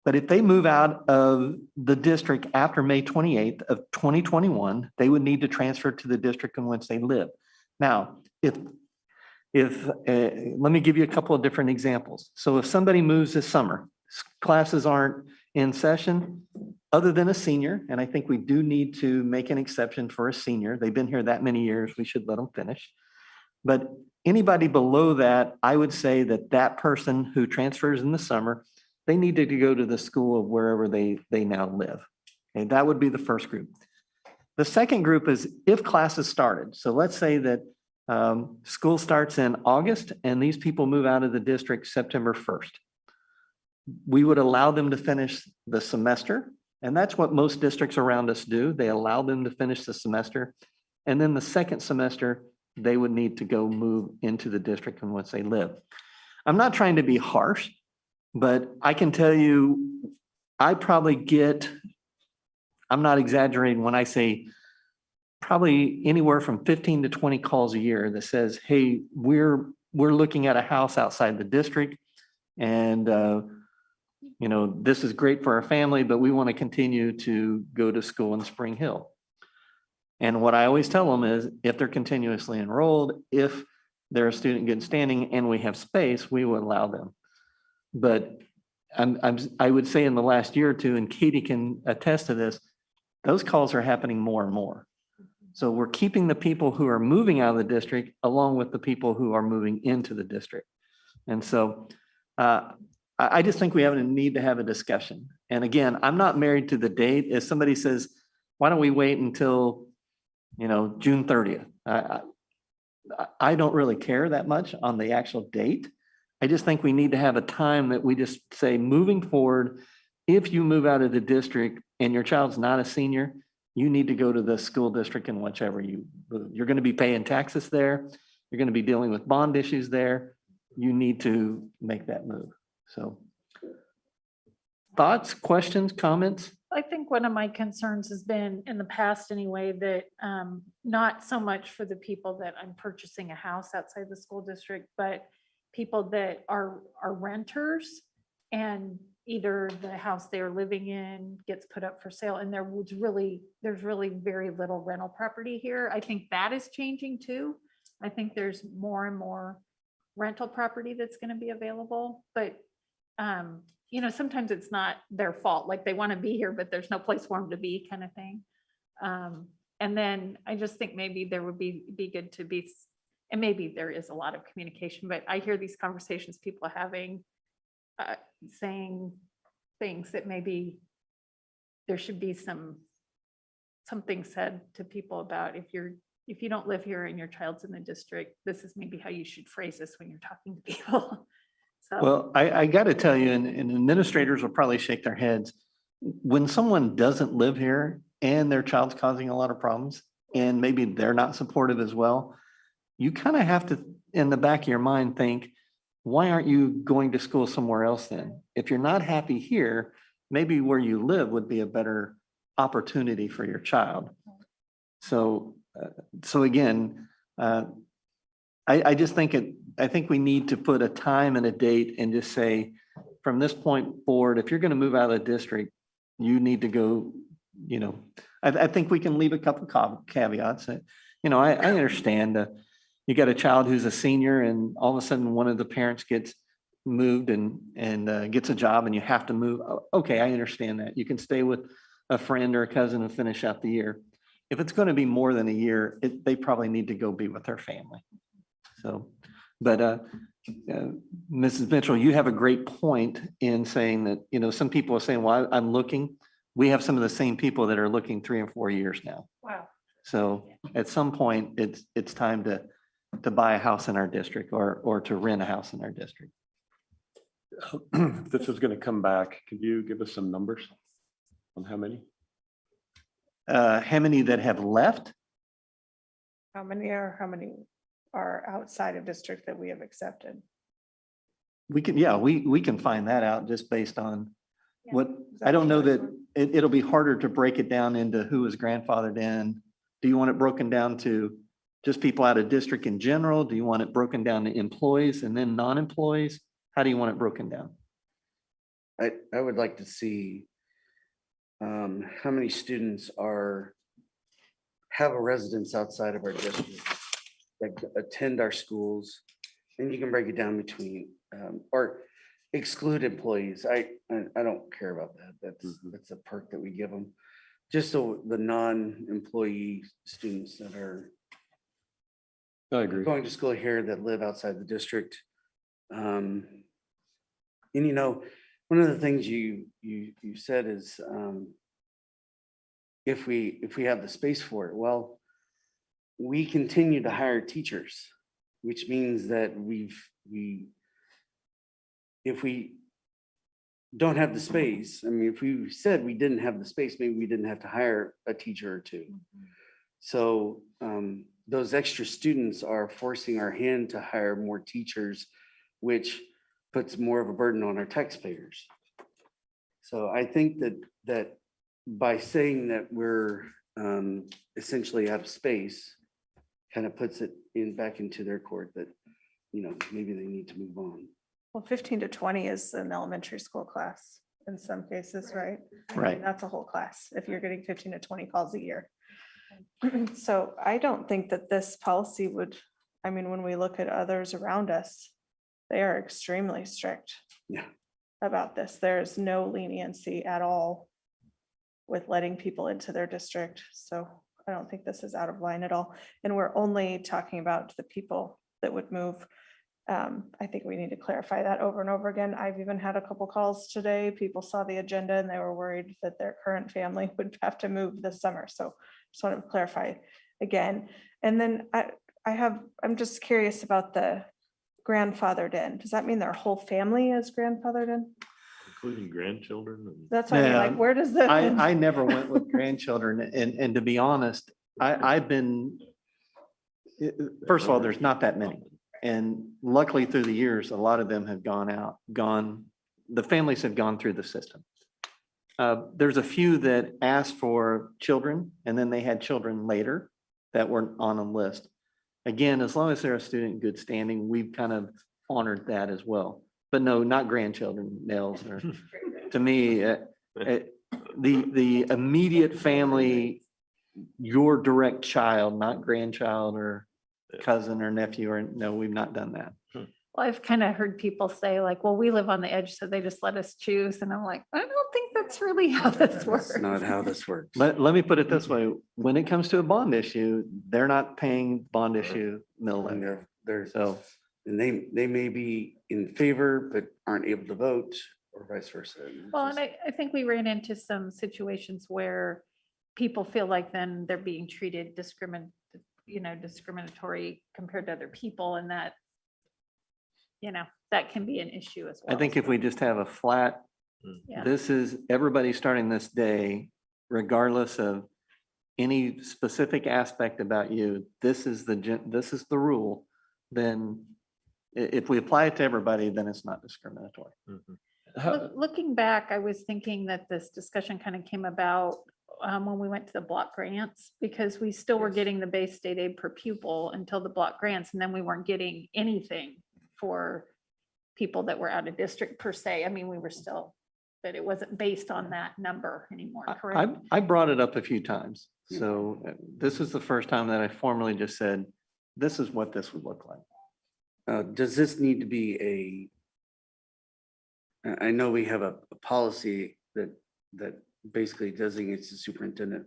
But if they move out of the district after May 28th of 2021, they would need to transfer to the district in which they live. Now, let me give you a couple of different examples. So if somebody moves this summer, classes aren't in session, other than a senior, and I think we do need to make an exception for a senior. They've been here that many years, we should let them finish. But anybody below that, I would say that person who transfers in the summer, they need to go to the school of wherever they now live. Okay, that would be the first group. The second group is if classes started. So let's say that school starts in August and these people move out of the district September 1st. We would allow them to finish the semester. And that's what most districts around us do. They allow them to finish the semester. And then the second semester, they would need to go move into the district in which they live. I'm not trying to be harsh, but I can tell you, I probably get, I'm not exaggerating when I say probably anywhere from 15 to 20 calls a year that says, hey, we're looking at a house outside the district, and this is great for our family, but we want to continue to go to school in Spring Hill. And what I always tell them is, if they're continuously enrolled, if they're a student in good standing and we have space, we will allow them. But I would say in the last year or two, and Katie can attest to this, those calls are happening more and more. So we're keeping the people who are moving out of the district along with the people who are moving into the district. And so I just think we have a need to have a discussion. And again, I'm not married to the date. If somebody says, why don't we wait until June 30th? I don't really care that much on the actual date. I just think we need to have a time that we just say, moving forward, if you move out of the district and your child's not a senior, you need to go to the school district in whichever you move. You're going to be paying taxes there. You're going to be dealing with bond issues there. You need to make that move. So thoughts, questions, comments? I think one of my concerns has been in the past anyway, that not so much for the people that I'm purchasing a house outside the school district, but people that are renters, and either the house they're living in gets put up for sale, and there's really very little rental property here. I think that is changing too. I think there's more and more rental property that's going to be available, but sometimes it's not their fault. Like, they want to be here, but there's no place for them to be, kind of thing. And then I just think maybe there would be good to be, and maybe there is a lot of communication, but I hear these conversations people are having, saying things that maybe there should be some something said to people about if you don't live here and your child's in the district, this is maybe how you should phrase this when you're talking to people. So, Well, I got to tell you, and administrators will probably shake their heads. When someone doesn't live here and their child's causing a lot of problems, and maybe they're not supportive as well, you kind of have to, in the back of your mind, think, why aren't you going to school somewhere else then? If you're not happy here, maybe where you live would be a better opportunity for your child. So again, I just think I think we need to put a time and a date and just say, from this point forward, if you're going to move out of the district, you need to go, I think we can leave a couple of caveats. I understand you got a child who's a senior and all of a sudden one of the parents gets moved and gets a job and you have to move. Okay, I understand that. You can stay with a friend or a cousin and finish out the year. If it's going to be more than a year, they probably need to go be with their family. So, but Mrs. Mitchell, you have a great point in saying that, some people are saying, well, I'm looking. We have some of the same people that are looking 3 and 4 years now. wow. So at some point, it's time to buy a house in our district or to rent a house in our district. This is going to come back. Could you give us some numbers on how many? How many that have left? How many are outside of district that we have accepted? We can find that out just based on Yeah. what, I don't know that it'll be harder to break it down into who is grandfathered in. Do you want it broken down to just people out of district in general? Do you want it broken down to employees and then non-employees? How do you want it broken down? I would like to see how many students have a residence outside of our district that attend our schools, and you can break it down between or exclude employees. I don't care about that. That's a perk that we give them. Just so the non-employee students that are I agree. going to school here that live outside the district. And one of the things you said is if we have the space for it, well, we continue to hire teachers, which means that if we don't have the space, I mean, if we said we didn't have the space, maybe we didn't have to hire a teacher or two. So those extra students are forcing our hand to hire more teachers, which puts more of a burden on our taxpayers. So I think that by saying that we're essentially out of space, kind of puts it back into their court that, maybe they need to move on. Well, 15 to 20 is an elementary school class in some cases, right? Right. That's a whole class if you're getting 15 to 20 calls a year. So I don't think that this policy would, when we look at others around us, they are extremely strict. Yeah. About this. There's no leniency at all with letting people into their district. So I don't think this is out of line at all. And we're only talking about the people that would move. I think we need to clarify that over and over again. I've even had a couple calls today. People saw the agenda and they were worried that their current family would have to move this summer. So just want to clarify again. And then I'm just curious about the grandfathered in. Does that mean their whole family is grandfathered in? Including grandchildren. That's what I mean, Yeah, like, where does that? I never went with grandchildren, and to be honest, I've been, first of all, there's not that many. And luckily through the years, a lot of them have the families have gone through the system. There's a few that asked for children and then they had children later that weren't on a list. Again, as long as they're a student in good standing, we've kind of honored that as well. But no, not grandchildren, Nels, or to me, the immediate family, your direct child, not grandchild or cousin or nephew, or no, we've not done that. Well, I've kind of heard people say like, well, we live on the edge, so they just let us choose. And I'm like, I don't think that's really how this works. That's not how this works. Let me put it this way. When it comes to a bond issue, they're not paying bond issue mill levy. And they may be in favor, but aren't able to vote or vice versa. Well, and I think we ran into some situations where people feel like then they're being treated discriminatory compared to other people, and that, that can be an issue as well. I think if we just have a flat, Yeah. this is everybody starting this day, regardless of any specific aspect about you, this is the rule, then if we apply it to everybody, then it's not discriminatory. Looking back, I was thinking that this discussion kind of came about when we went to the block grants, because we still were getting the base state aid per pupil until the block grants, and then we weren't getting anything for people that were out of district per se. I mean, we were still, but it wasn't based on that number anymore, correct? I brought it up a few times. So this is the first time that I formally just said, this is what this would look like. Does this need to be I know we have a policy that basically designates the superintendent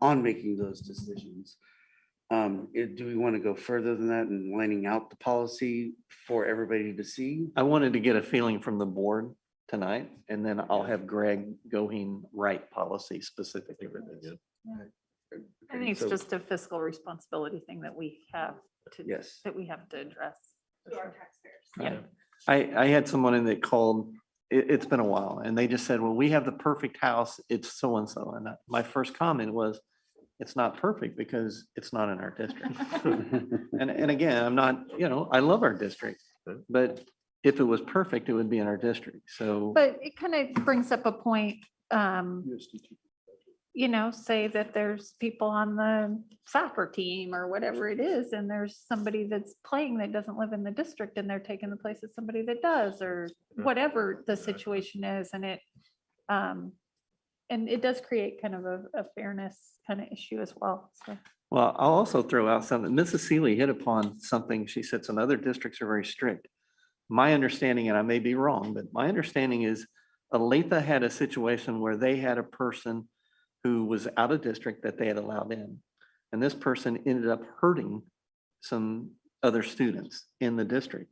on making those decisions. Do we want to go further than that and lining out the policy for everybody to see? I wanted to get a feeling from the board tonight, and then I'll have Greg Goheen write policy specifically for this. I think it's just a fiscal responsibility thing that we have to, Yes. that we have to address. To our taxpayers. Yeah. I had someone in that called, it's been a while, and they just said, well, we have the perfect house, it's so-and-so. And my first comment was, it's not perfect because it's not in our district. And again, I'm not, I love our district, but if it was perfect, it would be in our district. So. But it kind of brings up a point, say that there's people on the soccer team or whatever it is, and there's somebody that's playing that doesn't live in the district, and they're taking the place of somebody that does, or whatever the situation is. And it does create kind of a fairness kind of issue as well. So. Well, I'll also throw out something. Mrs. Seeley hit upon something. She said some other districts are very strict. My understanding, and I may be wrong, but my understanding is Olathe had a situation where they had a person who was out of district that they had allowed in. And this person ended up hurting some other students in the district.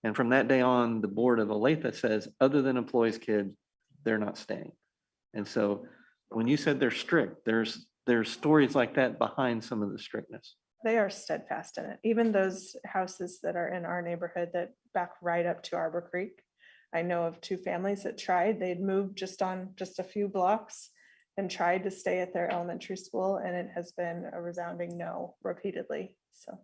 And from that day on, the board of Olathe says, other than employees' kids, they're not staying. And so when you said they're strict, there's stories like that behind some of the strictness. They are steadfast in it. Even those houses that are in our neighborhood that back right up to Arbor Creek. I know of 2 families that tried, they'd moved just a few blocks and tried to stay at their elementary school, and it has been a resounding no repeatedly. So.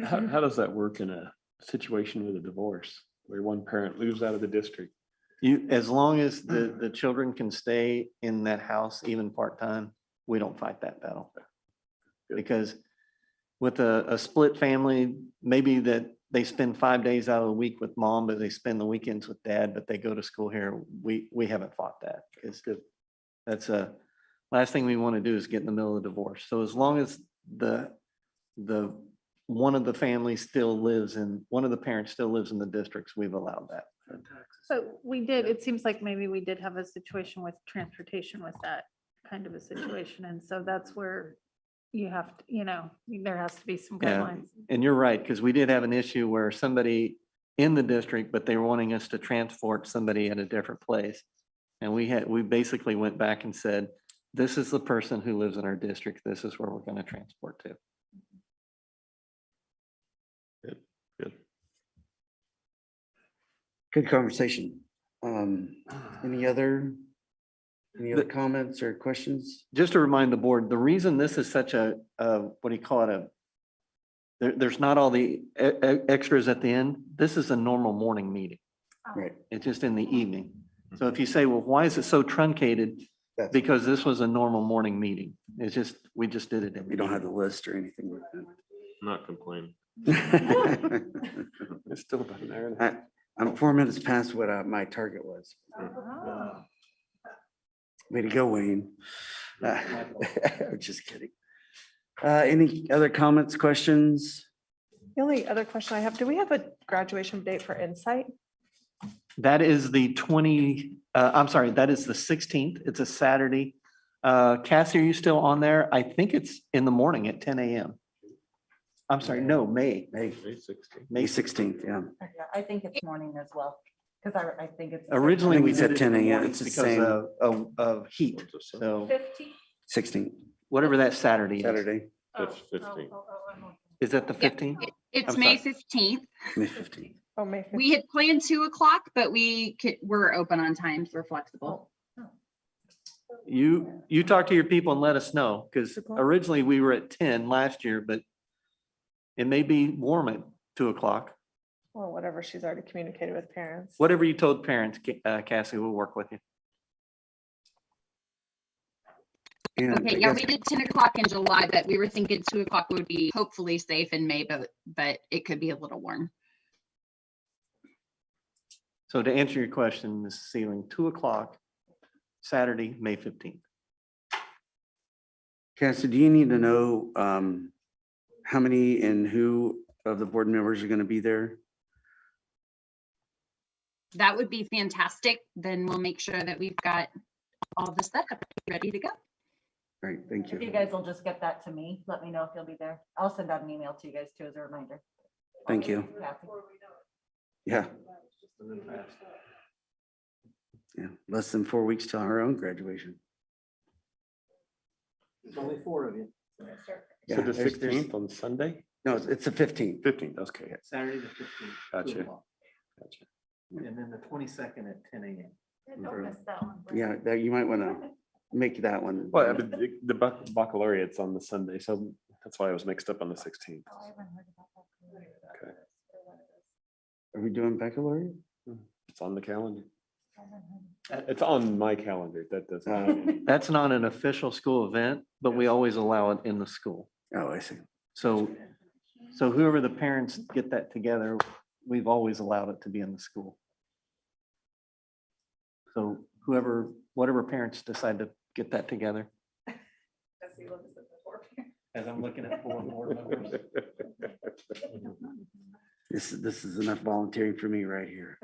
How does that work in a situation with a divorce where one parent moves out of the district? As long as the children can stay in that house, even part-time, we don't fight that battle. Because with a split family, maybe that they spend 5 days out of the week with mom, but they spend the weekends with dad, but they go to school here. We haven't fought that. It's good. That's last thing we want to do is get in the middle of the divorce. So as long as the one of the families still lives in, one of the parents still lives in the districts, we've allowed that. So it seems like maybe we did have a situation with transportation with that kind of a situation. And so that's where you have to, there has to be some guidelines. And you're right, because we did have an issue where somebody in the district, but they were wanting us to transport somebody at a different place. And we basically went back and said, this is the person who lives in our district. This is where we're going to transport to. Good conversation. Any other comments or questions? Just to remind the board, the reason this is such a what do you call it? There's not all the extras at the end. This is a normal morning meeting. Right. It's just in the evening. So if you say, well, why is it so truncated? Because this was a normal morning meeting. It's just, we just did it. We don't have the list or anything like that. Not complaining. It's still about an hour. I'm 4 minutes past what my target was. Way to go, Wayne. I'm just kidding. Any other comments, questions? The only other question I have, do we have a graduation date for Insight? That is the that is the 16th. It's a Saturday. Cassie, are you still on there? I think it's in the morning at 10 a.m. I'm sorry, no, May 16th, yeah. I think it's morning as well. Because I think it's. Originally, think we we did said it in 10 the a.m. mornings It's the because same. of heat. So 16th, whatever that Saturday is. Saturday, Is that the 15th? It's I'm May sorry. 15th. May 15th. Oh, May We had planned 2 o'clock, but we're open on times. We're flexible. You talk to your people and let us know, because originally we were at 10 last year, but it may be warm at 2 o'clock. Well, whatever she's already communicated with parents. Whatever you told parents, Cassie will work with you. And Okay, I yeah, guess- we did 10 o'clock in July, but we were thinking 2 o'clock would be hopefully safe in May, but it could be a little warm. So to answer your question, Mrs. Sealing, 2 o'clock, Saturday, May 15th. Cassie, do you need to know how many and who of the board members are going to be there? That would be fantastic. Then we'll make sure that we've got all the setup ready to go. Great, thank If you you. guys will just get that to me, let me know if you'll be there. I'll send out an email to you guys too as a reminder. Thank you. Kathy. Yeah. Yeah, less than 4 weeks till our own graduation. There's only 4 of you. Yeah, So the there's- 16th on Sunday? No, it's the 15th. 15th, okay. Saturday the 15th. Gotcha. 2 o'clock. And then the 22nd at 10 a.m. Don't miss that one. Yeah, that you might want to make that one. Well, but the baccalaureate's on the Sunday, so that's why I was mixed up on the 16th. Okay. Are we doing baccalaureate? It's on the calendar. It's on my calendar. That doesn't. That's not an official school event, but we always allow it in the school. Oh, I see. So whoever the parents get that together, we've always allowed it to be in the school. So whatever parents decide to get that together. As I'm looking at 4 board members. This is enough volunteering for me right here.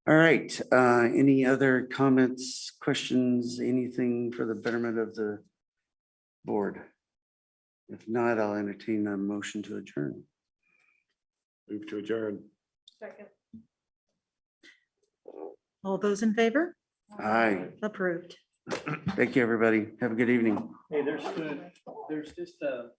All right, any other comments, questions, anything for the betterment of the board? If not, I'll entertain a motion to adjourn. Move to adjourn. Second. All those in favor? Aye. Approved. Thank you, everybody. Have a good evening. Hey, there's just a